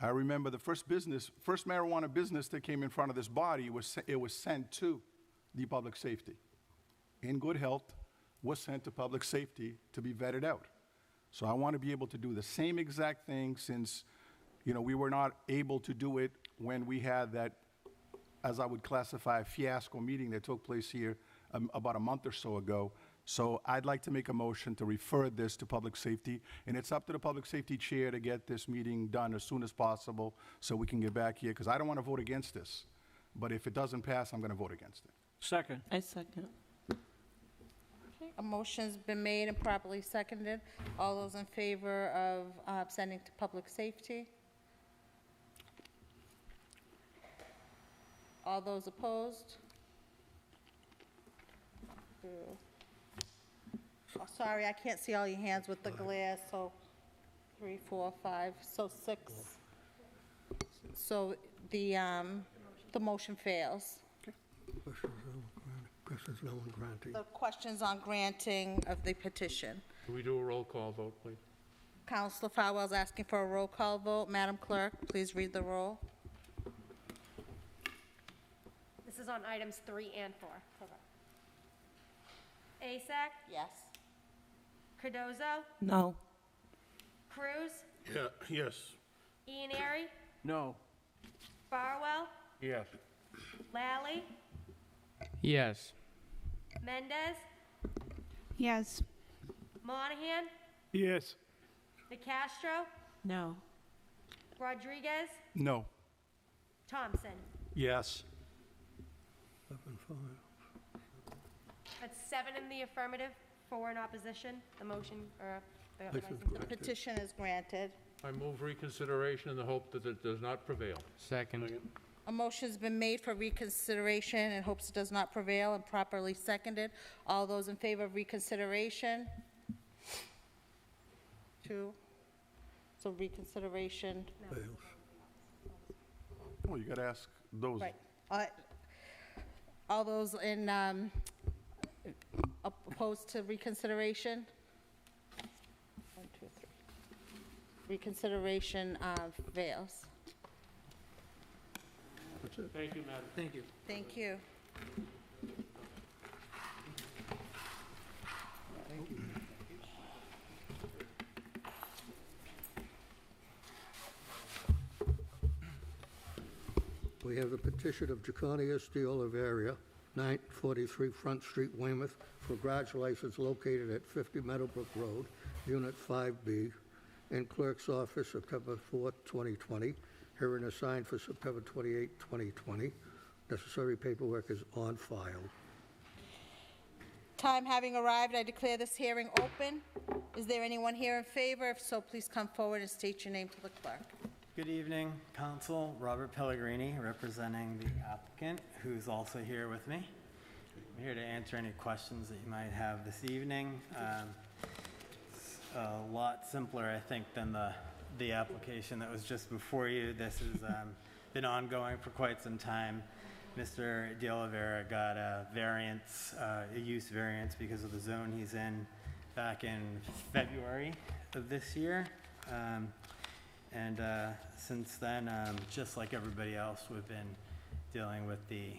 I remember the first marijuana business that came in front of this body, it was sent to the public safety. In good health, was sent to public safety to be vetted out. So I want to be able to do the same exact thing since, we were not able to do it when we had that, as I would classify, fiasco meeting that took place here about a month or so ago. So I'd like to make a motion to refer this to public safety, and it's up to the public safety chair to get this meeting done as soon as possible so we can get back here, because I don't want to vote against this. But if it doesn't pass, I'm going to vote against it. Second. I second. A motion's been made and properly seconded. All those in favor of sending to public safety? All those opposed? Two. Oh, sorry, I can't see all your hands with the glare, so 3, 4, 5, so 6. So the motion fails. Questions no one granting. The questions on granting of the petition. Can we do a roll call vote, please? Councilor Farwell's asking for a roll call vote. Madam Clerk, please read the roll. This is on items 3 and 4. Asak? Yes. Cardozo? No. Cruz? Yeah, yes. Ianary? No. Farwell? Yes. Lally? Yes. Mendez? Yes. Monahan? Yes. DeCastro? No. Rodriguez? No. Thompson? Yes. 5. That's 7 in the affirmative, 4 in opposition. The motion, or the License license. The petition is granted. I move reconsideration in the hope that it does not prevail. Second. A motion's been made for reconsideration in hopes it does not prevail and properly seconded. All those in favor of reconsideration? 2. So reconsideration, Well, you got to ask those. right. All those in, opposed to reconsideration? 1, 2, 3. Reconsideration fails. Thank you, Madam. Thank you. Thank you. We have the petition of Jaconias de Oliveira, 943 Front Street, Weymouth, for garage license located at 50 Meadowbrook Road, Unit 5B, in Clerk's Office, September 4, 2020. Hearing assigned for September 28, 2020. Necessary paperwork is on file. Time having arrived, I declare this hearing open. Is there anyone here in favor? If so, please come forward and state your name to the clerk. Good evening, Council. Robert Pellegrini, representing the applicant, who's also here with me. I'm here to answer any questions that you might have this evening. It's a lot simpler, I think, than the application that was just before you. This has been ongoing for quite some time. Mr. De Oliveira got a variance, a use variance because of the zone he's in back in February of this year. And since then, just like everybody else, we've been dealing with the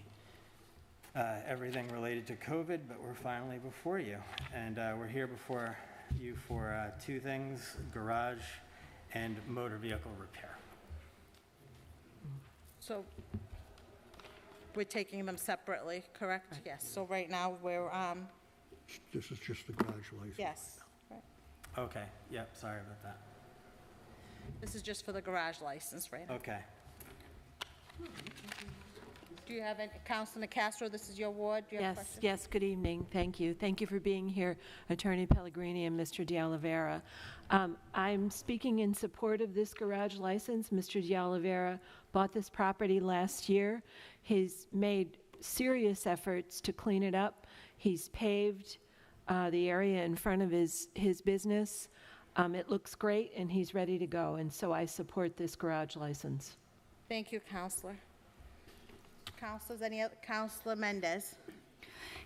everything related to COVID, but we're finally before you. And we're here before you for two things: garage and motor vehicle repair. So we're taking them separately, correct? Yes. So right now, we're, This is just the garage license. yes. Okay, yep, sorry about that. This is just for the garage license, right? Okay. Do you have any, Councilor Castro, this is your ward? Do you have a Yes, question? yes, good evening. Thank you. Thank you for being here, Attorney Pellegrini and Mr. De Oliveira. I'm speaking in support of this garage license. Mr. De Oliveira bought this property last year. He's made serious efforts to clean it up. He's paved the area in front of his business. It looks great, and he's ready to go, and so I support this garage license. Thank you, Councilor. Councilors, any other? Councilor Mendez.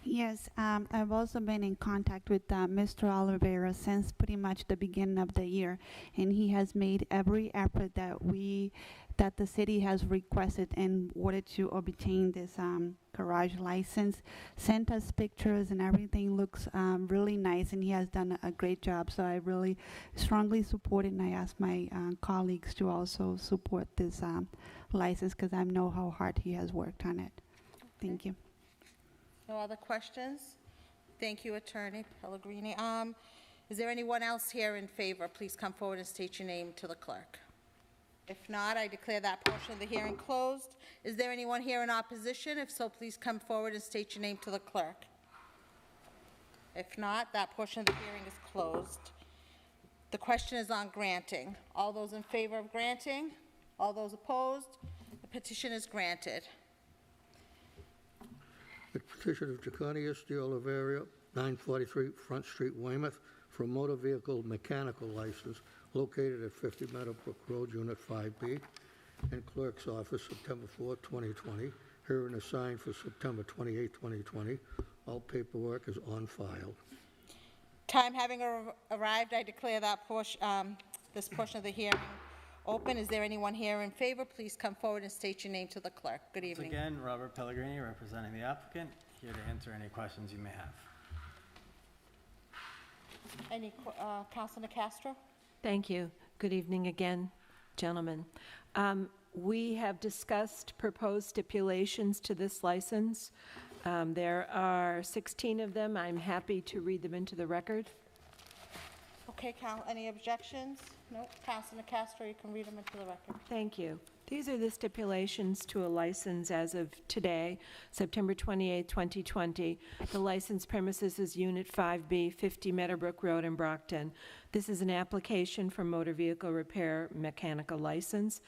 Yes, I've also been in contact with Mr. Oliveira since pretty much the beginning of the year, and he has made every effort that the city has requested in order to obtain this garage license. Sent us pictures, and everything looks really nice, and he has done a great job. So I really strongly support it, and I ask my colleagues to also support this license because I know how hard he has worked on it. Thank you. No other questions? Thank you, Attorney Pellegrini. Is there anyone else here in favor? Please come forward and state your name to the clerk. If not, I declare that portion of the hearing closed. Is there anyone here in opposition? If so, please come forward and state your name to the clerk. If not, that portion of the hearing is closed. The question is on granting. All those in favor of granting? All those opposed? The petition is granted. The petition of Jaconias de Oliveira, 943 Front Street, Weymouth, for a motor vehicle mechanical license located at 50 Meadowbrook Road, Unit 5B, in Clerk's Office, September 4, 2020. Hearing assigned for September 28, 2020. All paperwork is on file. Time having arrived, I declare that portion, this portion of the hearing open. Is there anyone here in favor? Please come forward and state your name to the clerk. Good Once evening. again, Robert Pellegrini, representing the applicant, here to answer any questions you may have. Any, Councilor Castro? Thank you. Good evening again, gentlemen. We have discussed proposed stipulations to this license. There are 16 of them. I'm happy to read them into the record. Okay, any objections? No. Councilor Castro, you can read them into the record. Thank you. These are the stipulations to a license as of today, September 28, 2020. The license premises is Unit 5B, 50 Meadowbrook Road in Brockton. This is an application for motor vehicle repair mechanical license.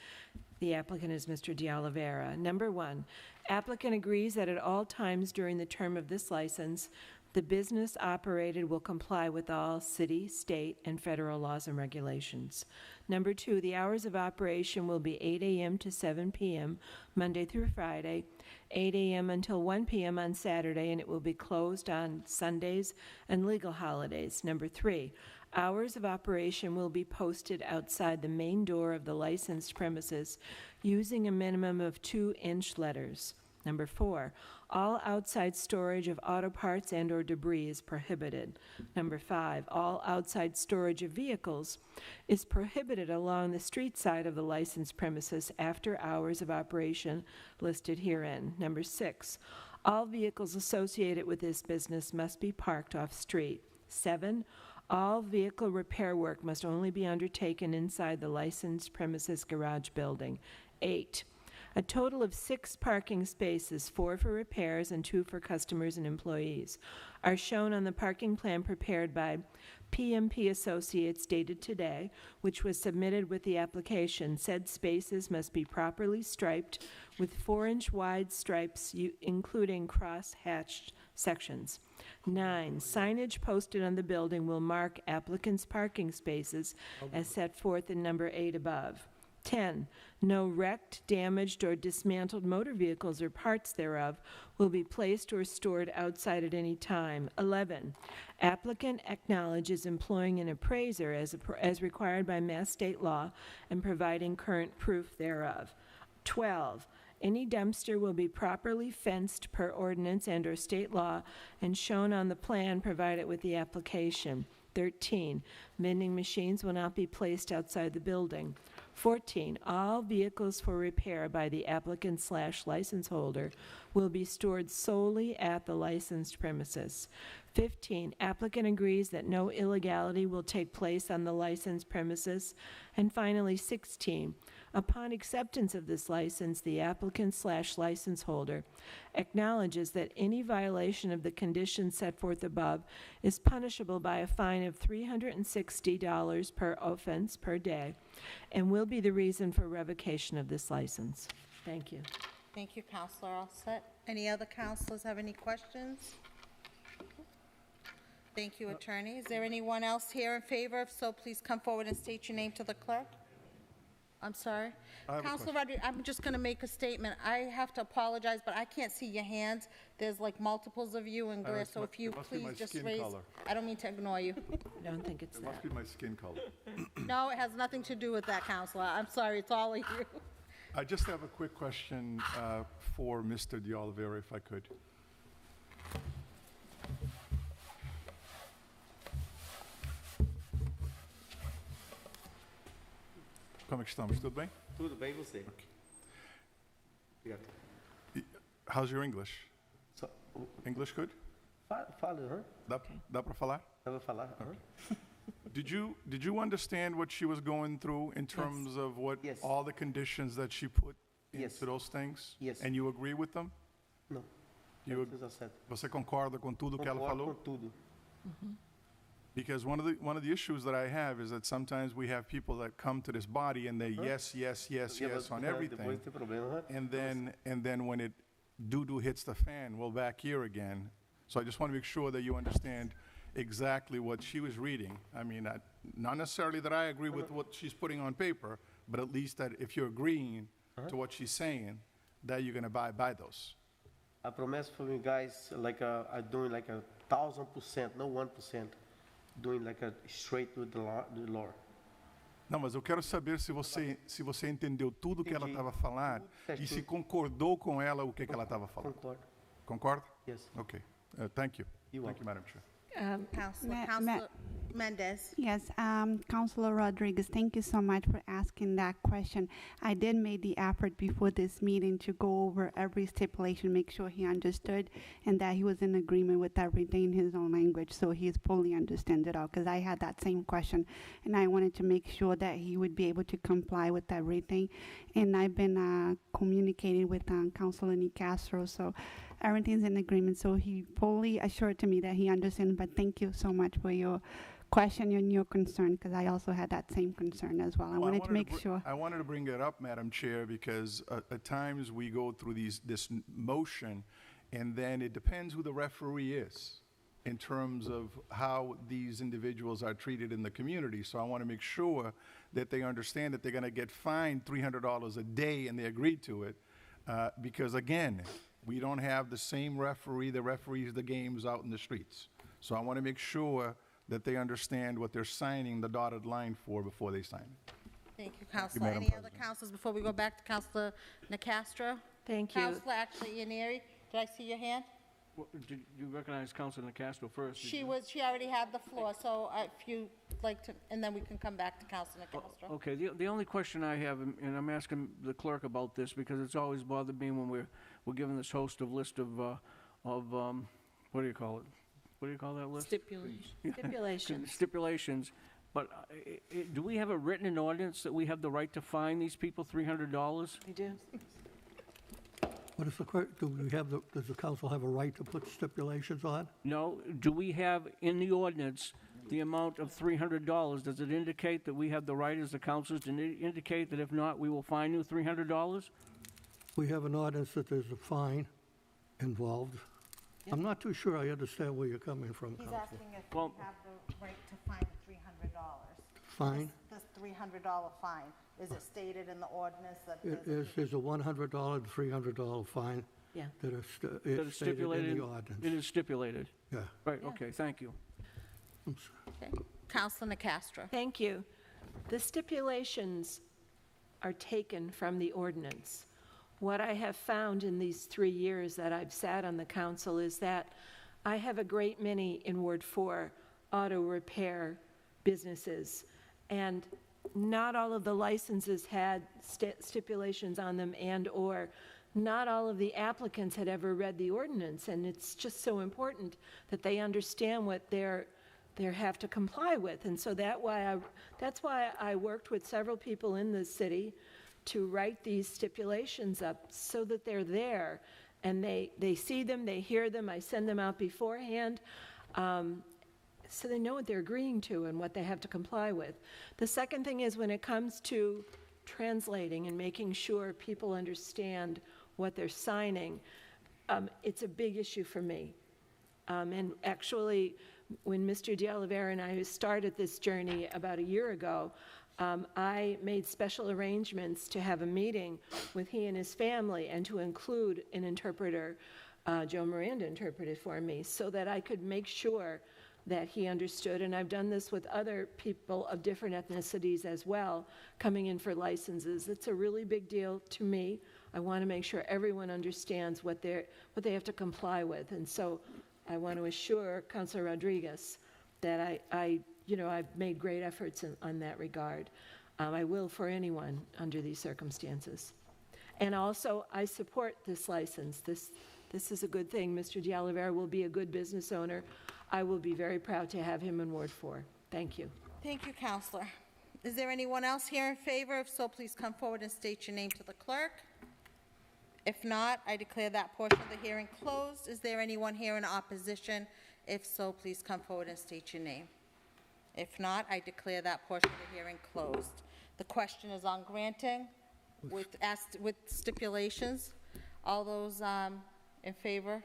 The applicant is Mr. De Oliveira. Number one, applicant agrees that at all times during the term of this license, the business operated will comply with all city, state, and federal laws and regulations. Number two, the hours of operation will be 8 a.m. to 7 p.m., Monday through Friday, 8 a.m. until 1 p.m. on Saturday, and it will be closed on Sundays and legal holidays. Number three, hours of operation will be posted outside the main door of the licensed premises using a minimum of 2-inch letters. Number 4, all outside storage of auto parts and/or debris is prohibited. Number 5, all outside storage of vehicles is prohibited along the street side of the licensed premises after hours of operation listed herein. Number 6, all vehicles associated with this business must be parked off-street. 7, all vehicle repair work must only be undertaken inside the licensed premises garage building. 8, a total of 6 parking spaces, 4 for repairs and 2 for customers and employees, are shown on the parking plan prepared by PMP Associates dated today, which was submitted with the application. Said spaces must be properly striped with 4-inch wide stripes, including cross-hatched sections. 9, signage posted on the building will mark applicant's parking spaces as set forth in number 8 above. 10, no wrecked, damaged, or dismantled motor vehicles or parts thereof will be placed or stored outside at any time. 11, applicant acknowledges employing an appraiser as required by Mass state law and providing current proof thereof. 12, any dumpster will be properly fenced per ordinance and/or state law and shown on the plan provided with the application. 13, vending machines will not be placed outside the building. 14, all vehicles for repair by the applicant/license holder will be stored solely at the licensed premises. 15, applicant agrees that no illegality will take place on the licensed premises. And finally, 16, upon acceptance of this license, the applicant/license holder acknowledges that any violation of the conditions set forth above is punishable by a fine of $360 per offense per day and will be the reason for revocation of this license. Thank you. Thank you, Counselor. All set. Any other counselors have any questions? Thank you, Attorney. Is there anyone else here in favor? If so, please come forward and state your name to the clerk. I'm sorry. Counselor Rodriguez, I'm just going to make a statement. I have to apologize, but I can't see your hands. There's like multiples of you in glare, so if you please just raise. I don't mean to ignore you. I don't think it's It that. must be my skin color. No, it has nothing to do with that, Counselor. I'm sorry, it's all of you. I just have a quick question for Mr. De Oliveira, if I could. Como é que estamos? Tudo bem? Tudo bem, você? Obrigado. How's your English? English good? Fala, Dá para falar? Dá para falar, Did you understand what she was going through in terms of what all the conditions that she put into those things? Yes. And you agree with them? Não. Você concorda com tudo que ela falou? Concordo com tudo. Because one of the issues that I have is that sometimes we have people that come to this body and they yes on everything, and then when it doo-doo hits the fan, we're back here again. So I just want to make sure that you understand exactly what she was reading. I mean, not necessarily that I agree with what she's putting on paper, but at least that if you're agreeing to what she's saying, that you're going to abide by those. A promessa for you guys, like I'm doing like 1,000%, no 1%. Doing like a straight with the law. Não, mas eu quero saber se você entendeu tudo que ela estava falando e se concordou com ela o que ela estava falando. Concordo. Concorda? Yes. Okay. Thank you. Thank you, Madam Chair. Counselor Mendez. Yes, Councilor Rodriguez, thank you so much for asking that question. I did make the effort before this meeting to go over every stipulation, make sure he understood and that he was in agreement with everything in his own language, so he's fully understand it all, because I had that same question, and I wanted to make sure that he would be able to comply with everything. And I've been communicating with Councilor Nicastro, so everything's in agreement, so he fully assured to me that he understands, but thank you so much for your question and your concern, because I also had that same concern as well. I wanted to make sure. I wanted to bring it up, Madam Chair, because at times we go through this motion, and then it depends who the referee is in terms of how these individuals are treated in the community. So I want to make sure that they understand that they're going to get fined $300 a day, and they agreed to it, because again, we don't have the same referee that referees the games out in the streets. So I want to make sure that they understand what they're signing the dotted line for before they sign it. Thank you, Counselor. Any other counselors before we go back to Counselor Nicastro? Thank you. Counselor Ianieri, did I see your hand? Did you recognize Councilor Castro first? did you? She already had the floor, so if you'd like to, and then we can come back to Counselor Castro. Okay, the only question I have, and I'm asking the clerk about this, because it's always bothered me when we're given this host of list of, what do you call it? What do you call that list? Stipulations. Stipulations, but do we have a written ordinance that we have the right to fine these people $300? We do. What is does the council have a right to put stipulations on? No, do we have in the ordinance the amount of $300? Does it indicate that we have the right as the council to indicate that if not, we will fine you $300? We have an ordinance that there's a fine involved. I'm not too sure I understand where you're coming from, He's Counsel. asking if we have the right to fine the $300. Fine? This $300 fine, is it stated in the ordinance that There's a $100 and $300 fine Yeah. that are That it's is stated in stipulated? the ordinance. It is stipulated. Yeah. Right, Yeah. okay, thank you. Okay. Counselor Castro. Thank you. The stipulations are taken from the ordinance. What I have found in these 3 years that I've sat on the council is that I have a great many in Ward 4 auto repair businesses, and not all of the licenses had stipulations on them, and/or not all of the applicants had ever read the ordinance, and it's just so important that they understand what they have to comply with. And so that's why I worked with several people in the city to write these stipulations up so that they're there, and they see them, they hear them, I send them out beforehand, so they know what they're agreeing to and what they have to comply with. The second thing is when it comes to translating and making sure people understand what they're signing, it's a big issue for me. And actually, when Mr. De Oliveira and I started this journey about a year ago, I made special arrangements to have a meeting with he and his family and to include an interpreter. Joe Miranda interpreted for me so that I could make sure that he understood. And I've done this with other people of different ethnicities as well, coming in for licenses. It's a really big deal to me. I want to make sure everyone understands what they have to comply with. And so I want to assure Councilor Rodriguez that I've made great efforts on that regard. I will for anyone under these circumstances. And also, I support this license. This is a good thing. Mr. De Oliveira will be a good business owner. I will be very proud to have him in Ward 4. Thank you. Thank you, Counselor. Is there anyone else here in favor? If so, please come forward and state your name to the clerk. If not, I declare that portion of the hearing closed. Is there anyone here in opposition? If so, please come forward and state your name. If not, I declare that portion of the hearing closed. The question is on granting with stipulations. All those in favor?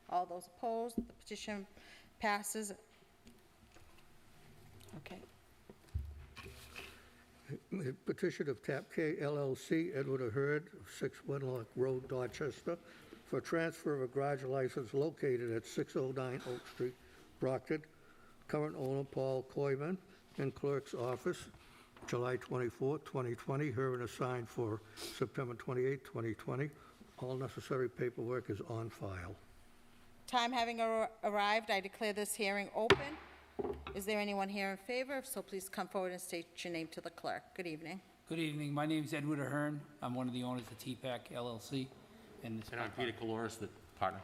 All those opposed? The petition passes. Okay. Petition of Tap K LLC, Edward Ahern, 6 Wenlock Road, Dorchester, for transfer of a garage license located at 609 Oak Street, Brockton. Current owner Paul Koyman, in clerk's office, July 24, 2020. Hearing assigned for September 28, 2020. All necessary paperwork is on file. Time having arrived, I declare this hearing open. Is there anyone here in favor? If so, please come forward and state your name to the clerk. Good evening. Good evening. My name is Edward Ahern. I'm one of the owners of TPAC LLC. And I'm Peter Caloris, the partner.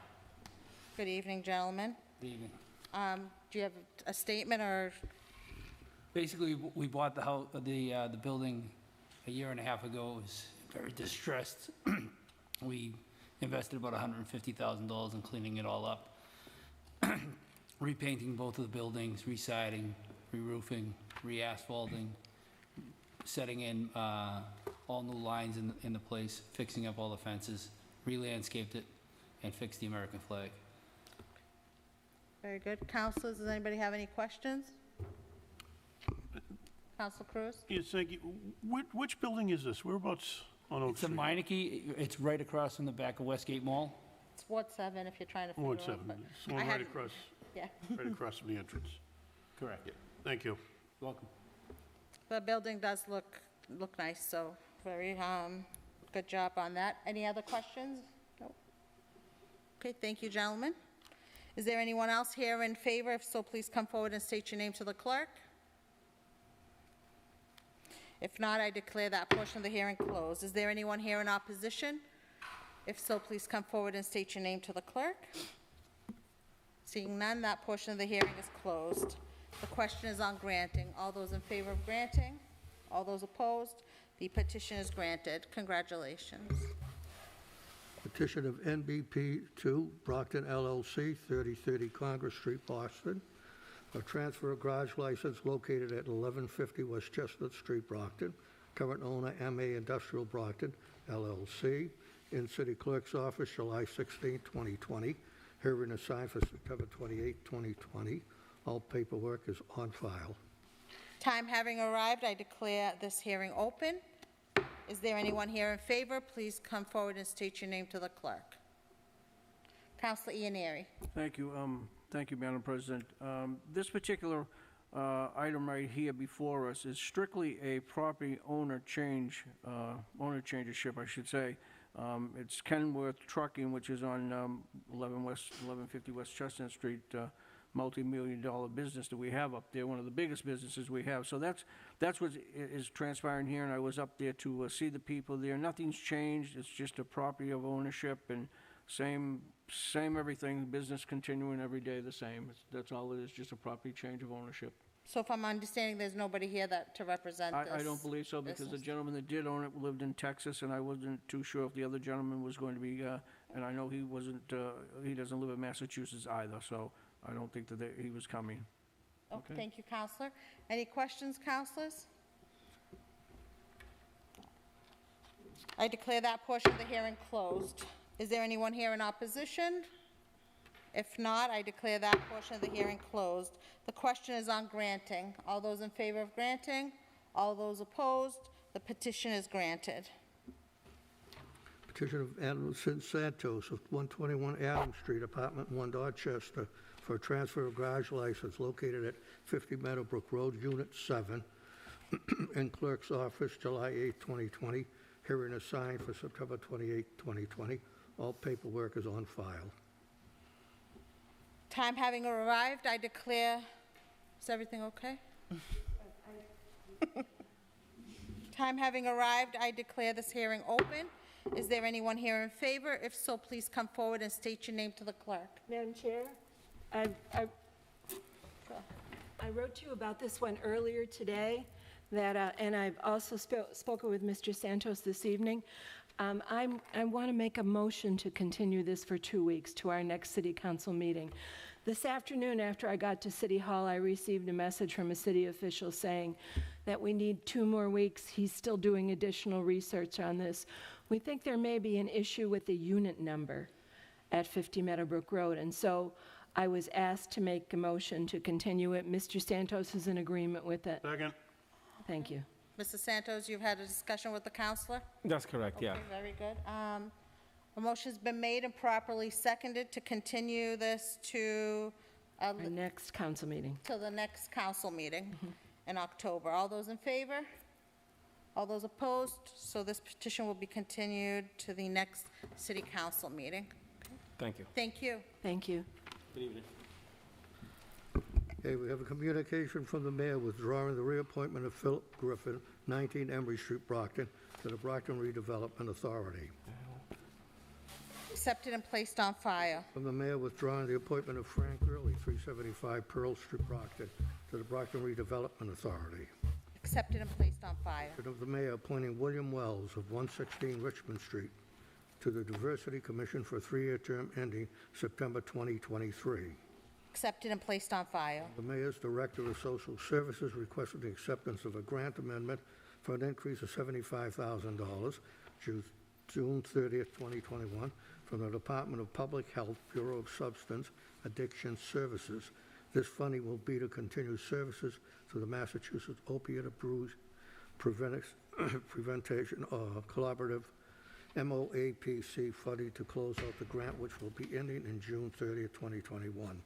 Good evening, gentlemen. Good evening. Do you have a statement or? Basically, we bought the building a year and a half ago. It was very distressed. We invested about $150,000 in cleaning it all up, repainting both of the buildings, re-siding, re-roofing, re-asphalting, setting in all new lines in the place, fixing up all the fences, re-landscaped it, and fixed the American flag. Very good. Councilors, does anybody have any questions? Council Cruz? Yes, thank you. Which building is this? Whereabouts on Oak It's a Street? Meineke. It's right across from the back of Westgate Mall. It's Ward 7 if you're trying to figure Ward out. 7. but It's the one I right had- across, Yeah. right across from the entrance. Correct. Thank you. Welcome. The building does look nice, so very, Good job on that. Any other questions? No. Okay, thank you, gentlemen. Is there anyone else here in favor? If so, please come forward and state your name to the clerk. If not, I declare that portion of the hearing closed. Is there anyone here in opposition? If so, please come forward and state your name to the clerk. Seeing none, that portion of the hearing is closed. The question is on granting. All those in favor of granting? All those opposed? The petition is granted. Congratulations. Petition of NBP 2, Brockton LLC, 3030 Congress Street, Boston. A transfer of garage license located at 1150 West Chestnut Street, Brockton. Current owner, MA Industrial Brockton LLC. In City Clerk's office, July 16, 2020. Hearing assigned for September 28, 2020. All paperwork is on file. Time having arrived, I declare this hearing open. Is there anyone here in favor? Please come forward and state your name to the clerk. Councilor Iannieri. Thank you, Madam President. This particular item right here before us is strictly a property owner changemanship, I should say. It's Kenworth Trucking, which is on 1150 West Chestnut Street, multi-million-dollar business that we have up there, one of the biggest businesses we have. So that's what is transpiring here, and I was up there to see the people there. Nothing's changed. It's just a property of ownership, and same everything, business continuing every day the same. That's all it is, just a property change of ownership. So if I'm understanding, there's nobody here to represent this? I don't believe so, because the gentleman that did own it lived in Texas, and I wasn't too sure if the other gentleman was going to be, and I know he wasn't, he doesn't live in Massachusetts either, so I don't think that he was coming. Okay. Thank you, Counselor. Any questions, Counselors? I declare that portion of the hearing closed. Is there anyone here in opposition? If not, I declare that portion of the hearing closed. The question is on granting. All those in favor of granting? All those opposed? The petition is granted. Petition of Anderson Santos of 121 Adams Street, Apartment 1, Dorchester, for a transfer of garage license located at 50 Meadowbrook Road, Unit 7, in Clerk's office, July 8, 2020. Hearing assigned for September 28, 2020. All paperwork is on file. Time having arrived, I declare, is everything okay? Time having arrived, I declare this hearing open. Is there anyone here in favor? If so, please come forward and state your name to the clerk. Madam Chair, I wrote to you about this one earlier today, and I've also spoken with Mr. Santos this evening. I want to make a motion to continue this for 2 weeks to our next City Council meeting. This afternoon, after I got to City Hall, I received a message from a city official saying that we need 2 more weeks. He's still doing additional research on this. We think there may be an issue with the unit number at 50 Meadowbrook Road, and so I was asked to make a motion to continue it. Mr. Santos is in agreement with it. Second. Thank you. Mr. Santos, you've had a discussion with the counselor? That's correct, yeah. Okay, very good. A motion's been made and properly seconded to continue this to Our next council meeting. to the next council meeting in October. All those in favor? All those opposed? So this petition will be continued to the next city council meeting. Thank you. Thank you. Thank you. Good evening. Okay, we have a communication from the mayor withdrawing the reappointment of Philip Griffin, 19 Emery Street, Brockton, to the Brockton Redevelopment Authority. Accepted and placed on file. From the mayor withdrawing the appointment of Frank Gurley, 375 Pearl Street, Brockton, to the Brockton Redevelopment Authority. Accepted and placed on file. And of the mayor appointing William Wells of 116 Richmond Street to the Diversity Commission for a 3-year term ending September 2023. Accepted and placed on file. The mayor's director of social services requested the acceptance of a grant amendment for an increase of $75,000 June 30th, 2021, from the Department of Public Health, Bureau of Substance Addiction Services. This funding will be to continue services to the Massachusetts Opiate Abuse Prevention Collaborative, MOAPC funding to close out the grant, which will be ending in June 30th, 2021.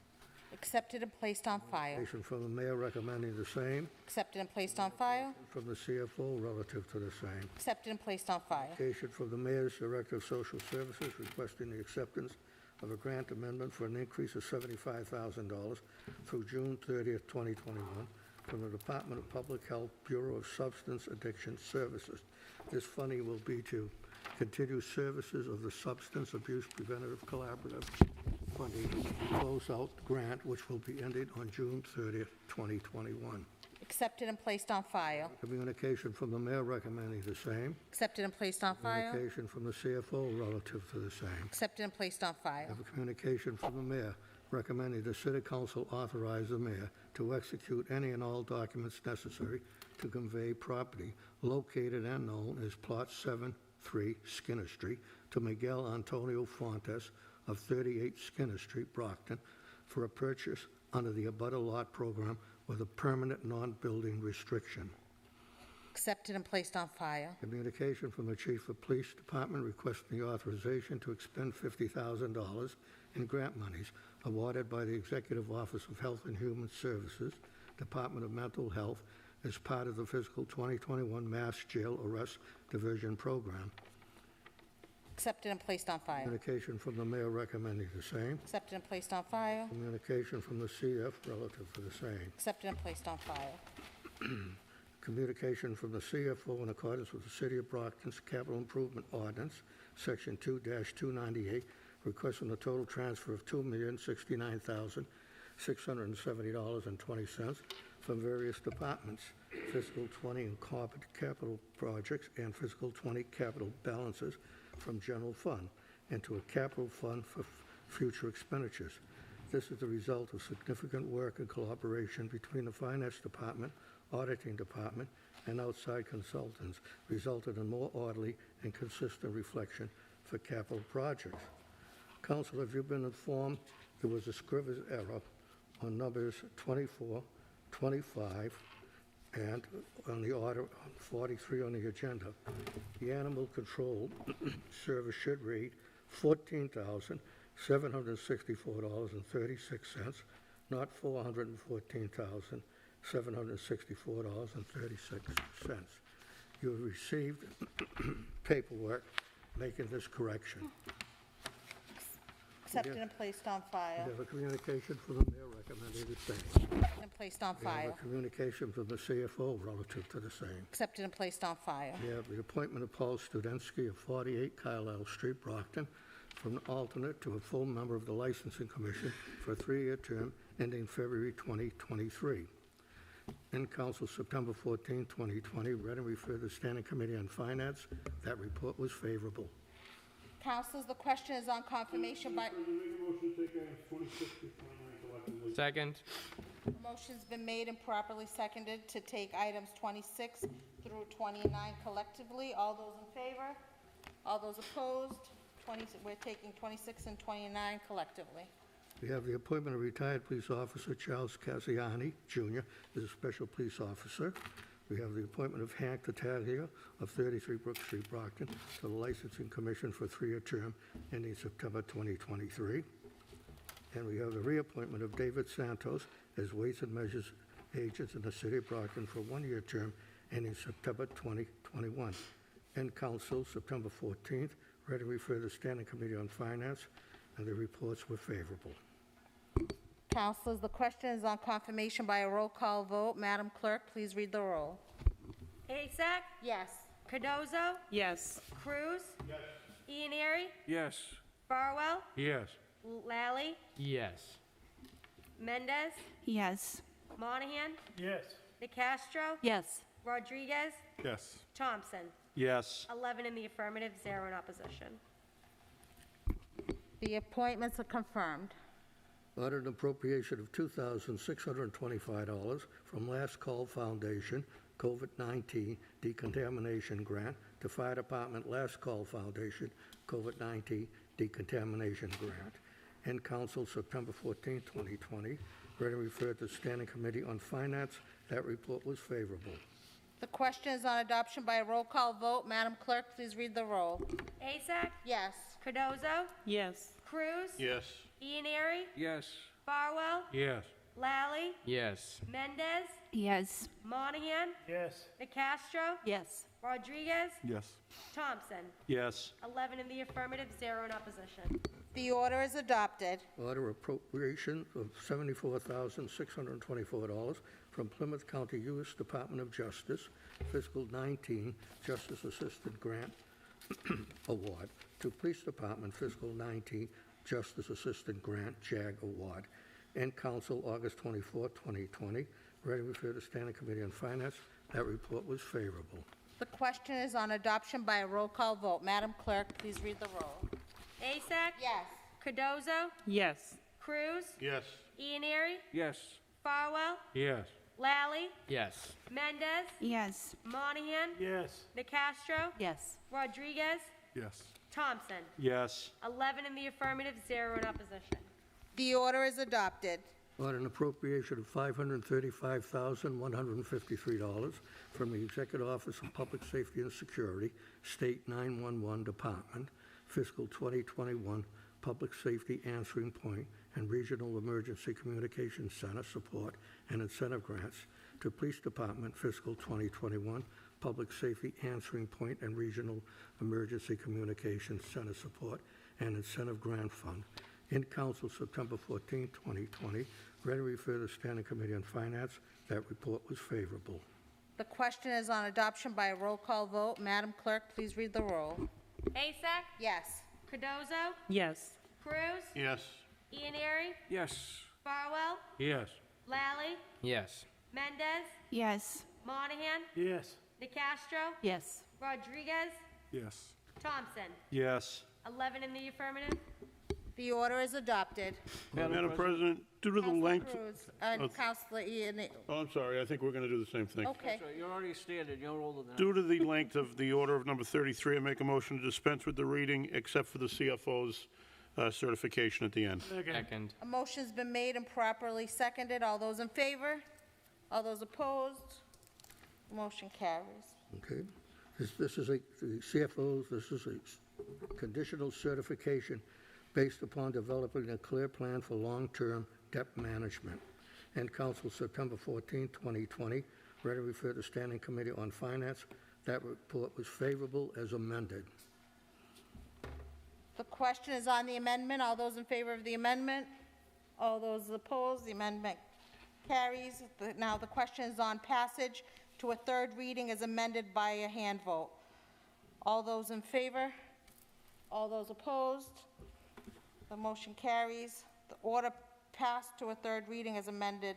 Accepted and placed on file. Communication from the mayor recommending the same. Accepted and placed on file. From the CFO relative to the same. Accepted and placed on file. Communication from the mayor's director of social services requesting the acceptance of a grant amendment for an increase of $75,000 through June 30th, 2021, from the Department of Public Health Bureau of Substance Addiction Services. This funding will be to continue services of the Substance Abuse Preventative Collaborative funding closeout grant, which will be ended on June 30th, 2021. Accepted and placed on file. Communication from the mayor recommending the same. Accepted and placed on file. Communication from the CFO relative to the same. Accepted and placed on I file. have a communication from the mayor recommending the city council authorize the mayor to execute any and all documents necessary to convey property located and known as Plot 7-3 Skinner Street to Miguel Antonio Fontes of 38 Skinner Street, Brockton, for a purchase under the Abutter Lot Program with a permanent non-building restriction. Accepted and placed on file. Communication from the Chief of Police Department requesting the authorization to expend $50,000 in grant monies awarded by the Executive Office of Health and Human Services, Department of Mental Health, as part of the fiscal 2021 Mass Jail Arrest Diversion Program. Accepted and placed on file. Communication from the mayor recommending the same. Accepted and placed on file. Communication from the CF relative to the same. Accepted and placed on file. Communication from the CFO in accordance with the City of Brockton's Capital Improvement Ordinance, Section 2-298, requesting a total transfer of $2,069,670.20 from various departments, fiscal 20 incorporated capital projects and fiscal 20 capital balances from general fund into a capital fund for future expenditures. This is the result of significant work and collaboration between the Finance Department, Auditing Department, and outside consultants, resulted in more orderly and consistent reflection for capital projects. Council, have you been informed there was a scrivener's error on numbers 24, 25, and on the order 43 on the agenda? The animal control service should read $14,764.36, not $414,764.36. You have received paperwork making this correction. Accepted and placed on We file. have a communication from the mayor recommending the same. Accepted and placed on We have file. a communication from the CFO relative to the same. Accepted and placed on file. We have the appointment of Paul Studensky of 48 Carlisle Street, Brockton, from an alternate to a full member of the Licensing Commission for a 3-year term ending February 2023. In council, September 14, 2020, read and referred to the Standing Committee on Finance. That report was favorable. Councilors, the question is on confirmation by... Second. Motion's been made and properly seconded to take items 26 through 29 collectively. All those in favor? All those opposed? We're taking 26 and 29 collectively. We have the appointment of retired police officer Charles Cassiani, Jr., as a special police officer. We have the appointment of Hank Tattaglia of 33 Brook Street, Brockton, to the Licensing Commission for a 3-year term ending September 2023. And we have the reappointment of David Santos as Weights and Measures Agents in the City of Brockton for a 1-year term ending September 2021. And council, September 14th, read and refer to the Standing Committee on Finance, and the reports were favorable. Councilors, the question is on confirmation by a roll call vote. Madam Clerk, please read the roll. Asak? Yes. Cardozo? Yes. Cruz? Yes. Ianieri? Yes. Farwell? Yes. Lally? Yes. Mendez? Yes. Monahan? Yes. DeCastro? Yes. Rodriguez? Yes. Thompson? Yes. 11 in the affirmative, 0 in opposition. The appointments are confirmed. Ordered an appropriation of $2,625 from Last Call Foundation COVID-19 Decontamination Grant to Fire Department Last Call Foundation COVID-19 Decontamination Grant. In council, September 14, 2020. Read and referred to the Standing Committee on Finance. That report was favorable. The question is on adoption by a roll call vote. Madam Clerk, please read the roll. Asak? Yes. Cardozo? Yes. Cruz? Yes. Ianieri? Yes. Farwell, Yes. Lally, Yes. Mendez, Yes. Monahan, Yes. Nicastro, Yes. Rodriguez, Yes. Thompson. Yes. 11 in the affirmative, 0 in opposition. The order is adopted. Order appropriation of $74,624 from Plymouth County U.S. Department of Justice, fiscal 19 Justice Assistant Grant Award to Police Department, fiscal 19 Justice Assistant Grant JAG Award. In council, August 24, 2020. Ready to refer to Standing Committee on Finance. That report was favorable. The question is on adoption by a roll call vote. Madam Clerk, please read the roll. Asak? Yes. Cardozo? Yes. Cruz? Yes. Ianieri? Yes. Farwell? Yes. Lally? Yes. Mendez? Yes. Monahan? Yes. Nicastro? Yes. Rodriguez? Yes. Thompson. Yes. 11 in the affirmative, 0 in opposition. The order is adopted. Order an appropriation of $535,153 from the Executive Office of Public Safety and Security, State 911 Department, fiscal 2021 Public Safety Answering Point and Regional Emergency Communications Center support and incentive grants to Police Department, fiscal 2021 Public Safety Answering Point and Regional Emergency Communications Center support and incentive grant fund. In council, September 14, 2020. Ready to refer to Standing Committee on Finance. That report was favorable. The question is on adoption by a roll call vote. Madam Clerk, please read the roll. Asak? Yes. Cardozo? Yes. Cruz? Yes. Ianieri? Yes. Farwell? Yes. Lally? Yes. Mendez? Yes. Monahan? Yes. Nicastro? Yes. Rodriguez? Yes. Thompson. Yes. 11 in the affirmative. The order is adopted. Madam President, due to the Councilor length... Cruz and of- Councilor Ian. Oh, I'm sorry, I think we're going to do the same thing. Okay. You're already standing, you're older than that. Due to the length of the order of number 33, I make a motion to dispense with the reading except for the CFO's certification at the end. Second. A motion's been made and properly seconded. All those in favor? All those opposed? Motion carries. Okay? This is the CFO's, this is a conditional certification based upon developing a clear plan for long-term debt management. And council, September 14, 2020. Ready to refer to Standing Committee on Finance. That report was favorable as amended. The question is on the amendment. All those in favor of the amendment? All those opposed? The amendment carries. Now the question is on passage to a third reading as amended by a hand vote. All those in favor? All those opposed? The motion carries. The order passed to a third reading as amended.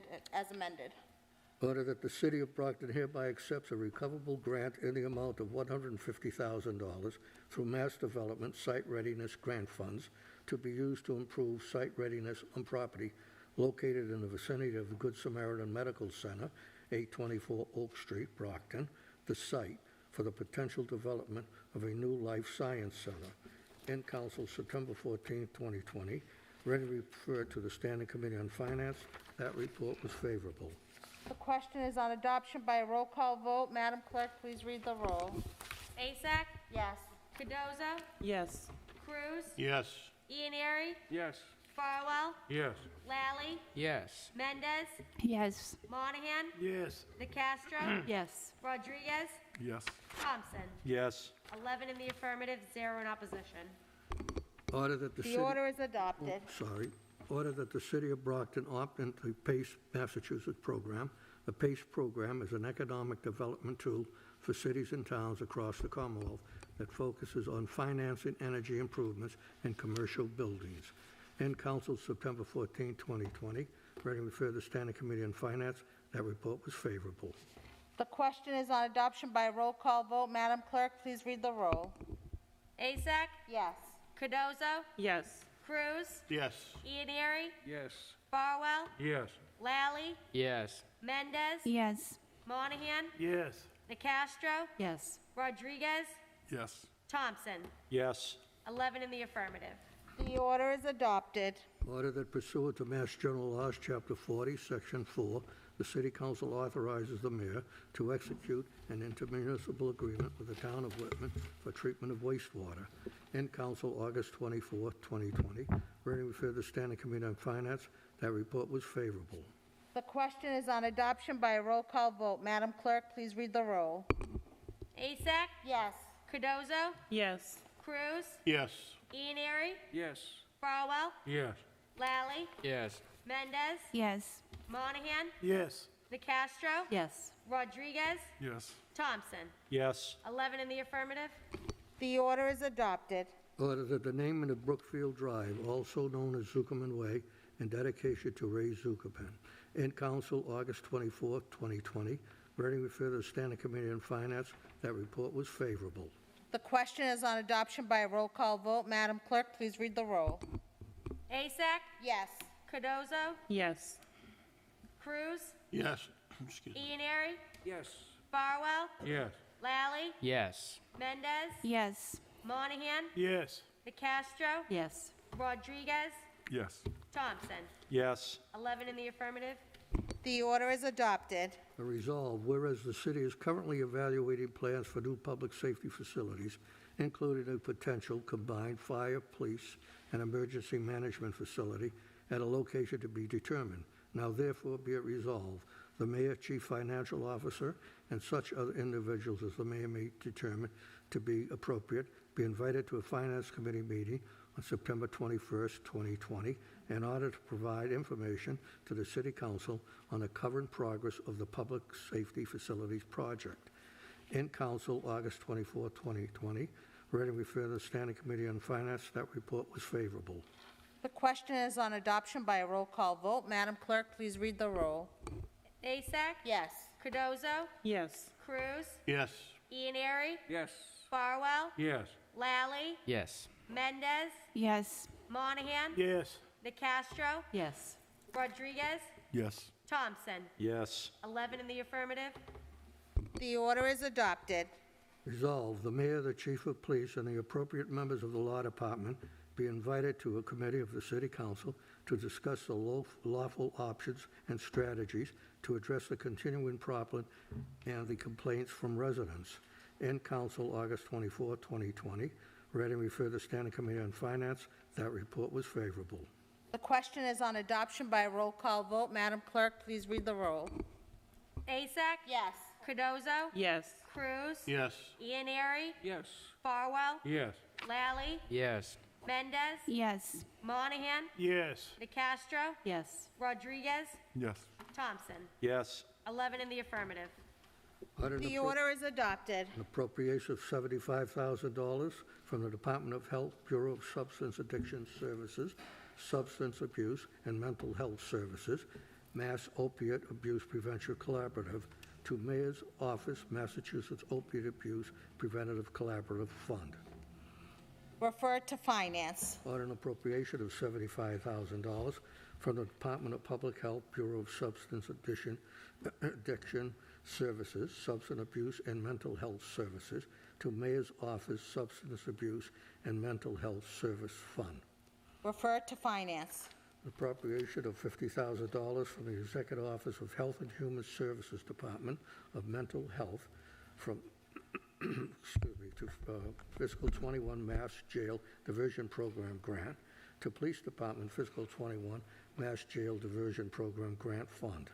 Order that the City of Brockton hereby accepts a recoverable grant in the amount of $150,000 through Mass Development Site Readiness Grant Funds to be used to improve site readiness on property located in the vicinity of the Good Samaritan Medical Center, 824 Oak Street, Brockton, the site for the potential development of a new life science center. In council, September 14, 2020. Ready to refer to the Standing Committee on Finance. That report was favorable. The question is on adoption by a roll call vote. Madam Clerk, please read the roll. Asak? Yes. Cardozo? Yes. Cruz? Yes. Ianieri? Yes. Farwell? Yes. Lally? Yes. Mendez? Yes. Monahan? Yes. Nicastro? Yes. Rodriguez? Yes. Thompson. Yes. 11 in the affirmative, 0 in opposition. Order that the The city... order is adopted. Sorry. Order that the City of Brockton opt into the PACE Massachusetts program. The PACE program is an economic development tool for cities and towns across the Commonwealth that focuses on financing energy improvements in commercial buildings. In council, September 14, 2020. Ready to refer to the Standing Committee on Finance. That report was favorable. The question is on adoption by a roll call vote. Madam Clerk, please read the roll. Asak? Yes. Cardozo? Yes. Cruz? Yes. Ianieri? Yes. Farwell? Yes. Lally? Yes. Mendez? Yes. Monahan? Yes. Nicastro? Yes. Rodriguez? Yes. Thompson. Yes. 11 in the affirmative. The order is adopted. Order that pursuant to Mass General Laws, Chapter 40, Section 4, the City Council authorizes the mayor to execute an intermunicipal agreement with the town of Whitman for treatment of wastewater. In council, August 24, 2020. Ready to refer to the Standing Committee on Finance. That report was favorable. The question is on adoption by a roll call vote. Madam Clerk, please read the roll. Asak? Yes. Cardozo? Yes. Cruz? Yes. Ianary? Yes. Farwell? Yes. Lally? Yes. Mendez? Yes. Monahan? Yes. Nicastro? Yes. Rodriguez? Yes. Thompson? Yes. 11 in the affirmative. The order is adopted. Order that the naming of Brookfield Drive, also known as Zuckerman Way, in dedication to Ray Zuckerman, in council August 24, 2020. Ready to refer to the Standing Committee on Finance. That report was favorable. The question is on adoption by a roll call vote. Madam Clerk, please read the roll. Asak? Yes. Cardozo? Yes. Cruz? Yes. Excuse me. Ianary? Yes. Farwell? Yes. Lally? Yes. Mendez? Yes. Monahan? Yes. Nicastro? Yes. Rodriguez? Yes. Thompson? Yes. 11 in the affirmative. The order is adopted. A resolve, whereas the city is currently evaluating plans for new public safety facilities, including a potential combined fire, police, and emergency management facility at a location to be determined. Now therefore be it resolved, the mayor, chief financial officer, and such other individuals as the mayor may determine to be appropriate, be invited to a finance committee meeting on September 21st, 2020, in order to provide information to the City Council on the current progress of the Public Safety Facilities Project. In Council, August 24, 2020, ready to refer to the Standing Committee on Finance. That report was favorable. The question is on adoption by a roll call vote. Madam Clerk, please read the roll. Asak? Yes. Cardozo? Yes. Cruz? Yes. Ianary? Yes. Farwell? Yes. Lally? Yes. Mendez? Yes. Monahan? Yes. Nicastro? Yes. Rodriguez? Yes. Thompson? Yes. 11 in the affirmative. The order is adopted. Resolved, the mayor, the chief of police, and the appropriate members of the law department be invited to a committee of the City Council to discuss the lawful options and strategies to address the continuing problem and the complaints from residents. In Council, August 24, 2020. Ready to refer to the Standing Committee on Finance. That report was favorable. The question is on adoption by a roll call vote. Madam Clerk, please read the roll. Asak? Yes. Cardozo? Yes. Cruz? Yes. Ianary? Yes. Farwell? Yes. Lally? Yes. Mendez? Yes. Monahan? Yes. Nicastro? Yes. Rodriguez? Yes. Thompson? Yes. 11 in the affirmative. The order is adopted. An appropriation of $75,000 from the Department of Health, Bureau of Substance Addiction Services, Substance Abuse and Mental Health Services, Mass Opiate Abuse Prevention Collaborative, to Mayor's Office, Massachusetts Opiate Abuse Preventative Collaborative Fund. Referred to Finance. On an appropriation of $75,000 from the Department of Public Health, Bureau of Substance Addiction Services, Substance Abuse and Mental Health Services, to Mayor's Office, Substance Abuse and Mental Health Service Fund. Referred to Finance. Appropriation of $50,000 from the Executive Office of Health and Human Services Department of Mental Health from excuse me, to fiscal 21 Mass Jail Diversion Program Grant to Police Department fiscal 21 Mass Jail Diversion Program Grant Fund.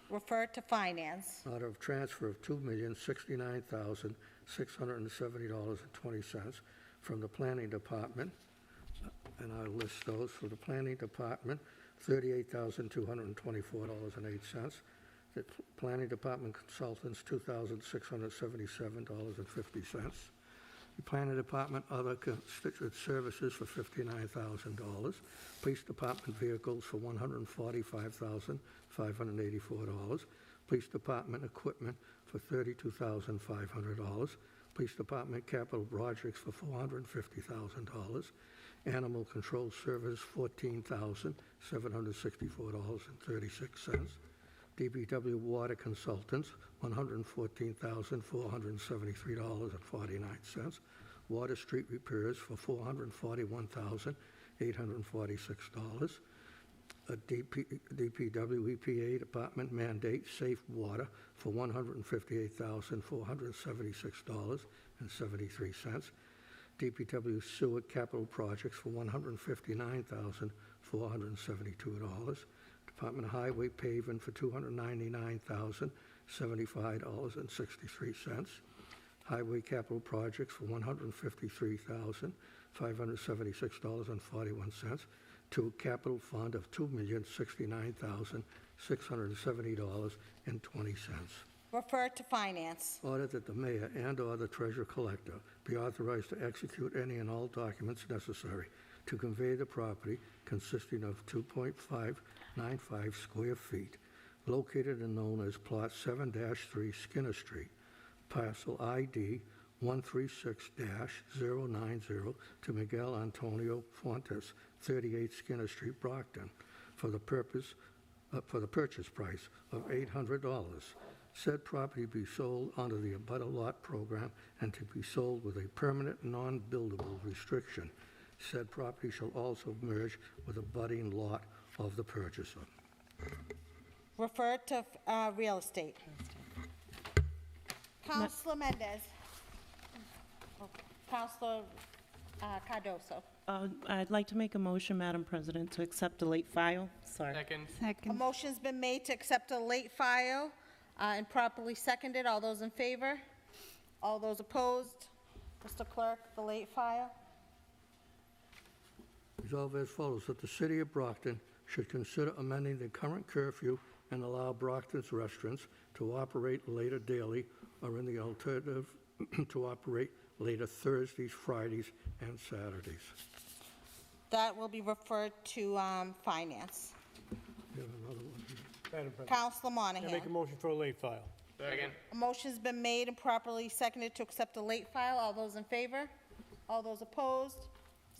Referred to Finance. Order of transfer of $2,069,670.20 from the Planning Department, and I'll list those. For the Planning Department, $38,224.08. The Planning Department Consultants, $2,677.50. The Planning Department Other Constituent Services for $59,000. Police Department Vehicles for $145,584. Police Department Equipment for $32,500. Police Department Capital Projects for $450,000. Animal Control Service, $14,764.36. DPW Water Consultants, $114,473.49. Water Street Repairs for $441,846. DPW EPA Department Mandate Safe Water for $158,476.73. DPW sewer capital projects for $159,472. Department of Highway paving for $299,075.63. Highway capital projects for $153,576.41 to a capital fund of $2,069,670.20. Refer to finance. Order that the mayor and/or the treasurer collector be authorized to execute any and all documents necessary to convey the property consisting of 2.595 square feet, located and known as Plot 7-3 Skinner Street, parcel ID 136-090 to Miguel Antonio Fuentes, 38 Skinner Street, Brockton, for the purchase price of $800. Said property be sold under the abutter lot program and to be sold with a permanent non-buildable restriction. Said property shall also merge with a budding lot of the purchaser. Refer to real estate. Councilor Mendez. Councilor Cardoso. I'd like to make a motion, Madam President, to accept the late file. Sorry. A motion's been made to accept a late file and properly seconded. All those in favor? All those opposed? Mr. Clerk, the late file. Resolved as follows, that the city of Brockton should consider amending the current curfew and allow Brockton's restaurants to operate later daily, or in the alternative, to operate later Thursdays, Fridays, and Saturdays. That will be referred to finance. We have another one here. Madam President. Councilor Monahan. I make a motion for a late file. Second. A motion's been made and properly seconded to accept a late file. All those in favor? All those opposed?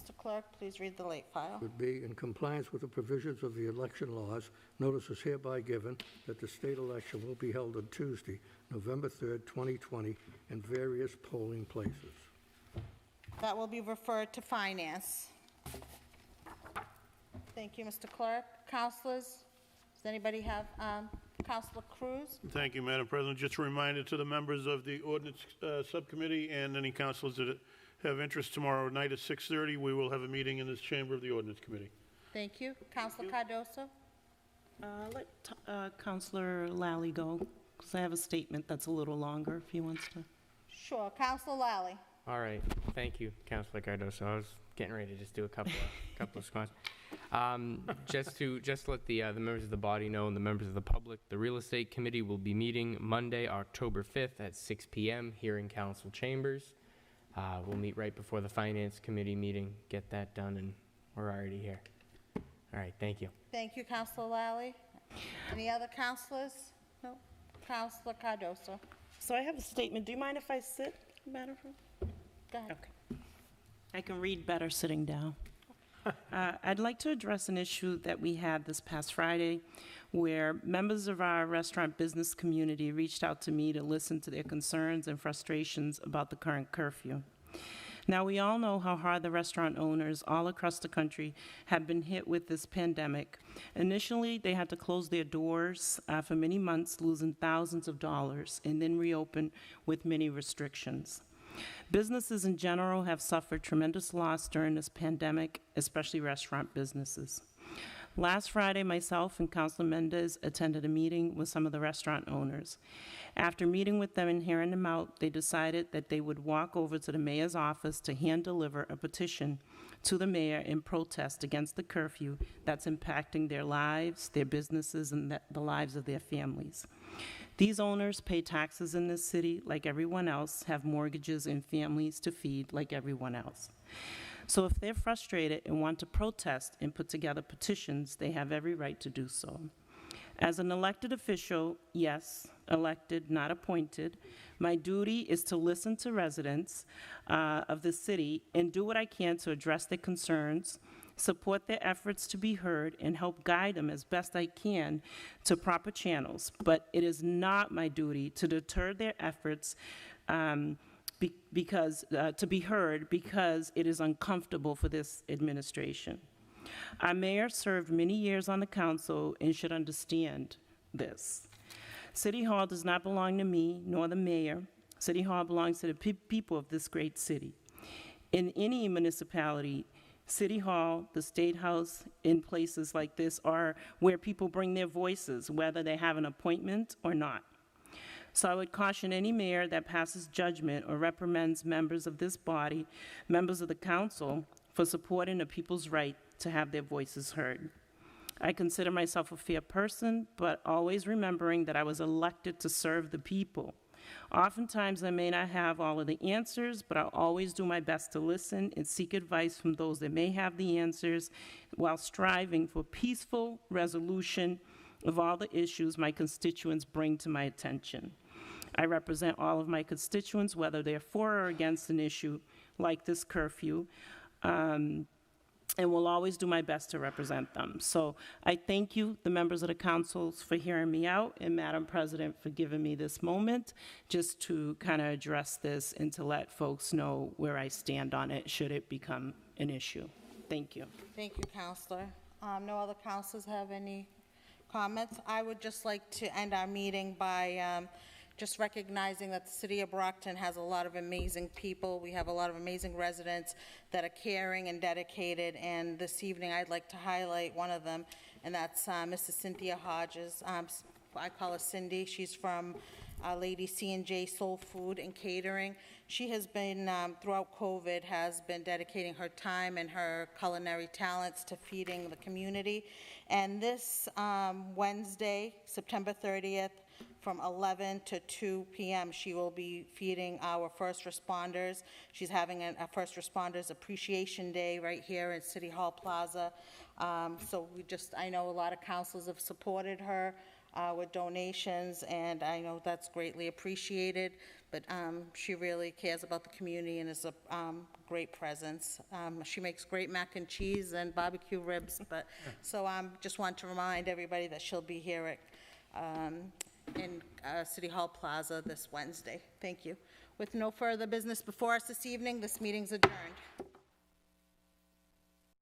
Mr. Clerk, please read the late file. Would be in compliance with the provisions of the election laws, notice is hereby given that the state election will be held on Tuesday, November 3rd, 2020, in various polling places. That will be referred to finance. Thank you, Mr. Clerk. Councilors, does anybody have, Councilor Cruz? Thank you, Madam President. Just a reminder to the members of the ordinance subcommittee and any councilors that have interest, tomorrow night at 6:30, we will have a meeting in this chamber of the ordinance committee. Thank you. Councilor Cardoso? Let Councilor Lally go, because I have a statement that's a little longer, if he wants to. Sure. Councilor Lally? All right, thank you, Councilor Cardoso. I was getting ready to just do a couple of squats. Just to let the members of the body know and the members of the public, the Real Estate Committee will be meeting Monday, October 5th at 6 p.m. here in Council Chambers. We'll meet right before the Finance Committee meeting, get that done, and we're already here. All right, thank you. Thank you, Councilor Lally. Any other councilors? No. Councilor Cardoso? So I have a statement. Do you mind if I sit, Madam President? Go ahead. Okay. I can read better sitting down. I'd like to address an issue that we had this past Friday, where members of our restaurant business community reached out to me to listen to their concerns and frustrations about the current curfew. Now, we all know how hard the restaurant owners all across the country have been hit with this pandemic. Initially, they had to close their doors for many months, losing thousands of dollars, and then reopen with many restrictions. Businesses in general have suffered tremendous loss during this pandemic, especially restaurant businesses. Last Friday, myself and Councilor Mendez attended a meeting with some of the restaurant owners. After meeting with them and hearing them out, they decided that they would walk over to the mayor's office to hand deliver a petition to the mayor in protest against the curfew that's impacting their lives, their businesses, and the lives of their families. These owners pay taxes in this city like everyone else, have mortgages and families to feed like everyone else. So if they're frustrated and want to protest and put together petitions, they have every right to do so. As an elected official, yes, elected, not appointed, my duty is to listen to residents of the city and do what I can to address their concerns, support their efforts to be heard, and help guide them as best I can to proper channels. But it is not my duty to deter their efforts to be heard because it is uncomfortable for this administration. Our mayor served many years on the council and should understand this. City Hall does not belong to me nor the mayor. City Hall belongs to the people of this great city. In any municipality, City Hall, the State House, in places like this are where people bring their voices, whether they have an appointment or not. So I would caution any mayor that passes judgment or reprimands members of this body, members of the council, for supporting the people's right to have their voices heard. I consider myself a fair person, but always remembering that I was elected to serve the people. Oftentimes, I may not have all of the answers, but I'll always do my best to listen and seek advice from those that may have the answers while striving for peaceful resolution of all the issues my constituents bring to my attention. I represent all of my constituents, whether they're for or against an issue like this curfew, and will always do my best to represent them. So I thank you, the members of the councils, for hearing me out, and Madam President, for giving me this moment just to kind of address this and to let folks know where I stand on it should it become an issue. Thank you. Thank you, Counselor. No other counselors have any comments? I would just like to end our meeting by just recognizing that the city of Brockton has a lot of amazing people. We have a lot of amazing residents that are caring and dedicated, and this evening I'd like to highlight one of them, and that's Mrs. Cynthia Hodges. I call her Cindy. She's from Lady C&J Soul Food and Catering. She has been, throughout COVID, has been dedicating her time and her culinary talents to feeding the community. And this Wednesday, September 30th, from 11 to 2 p.m., she will be feeding our first responders. She's having a First Responders Appreciation Day right here at City Hall Plaza. So I know a lot of councils have supported her with donations, and I know that's greatly appreciated, but she really cares about the community and is a great presence. She makes great mac and cheese and barbecue ribs, but so just want to remind everybody that she'll be here at in City Hall Plaza this Wednesday. Thank you. With no further business before us this evening, this meeting's adjourned.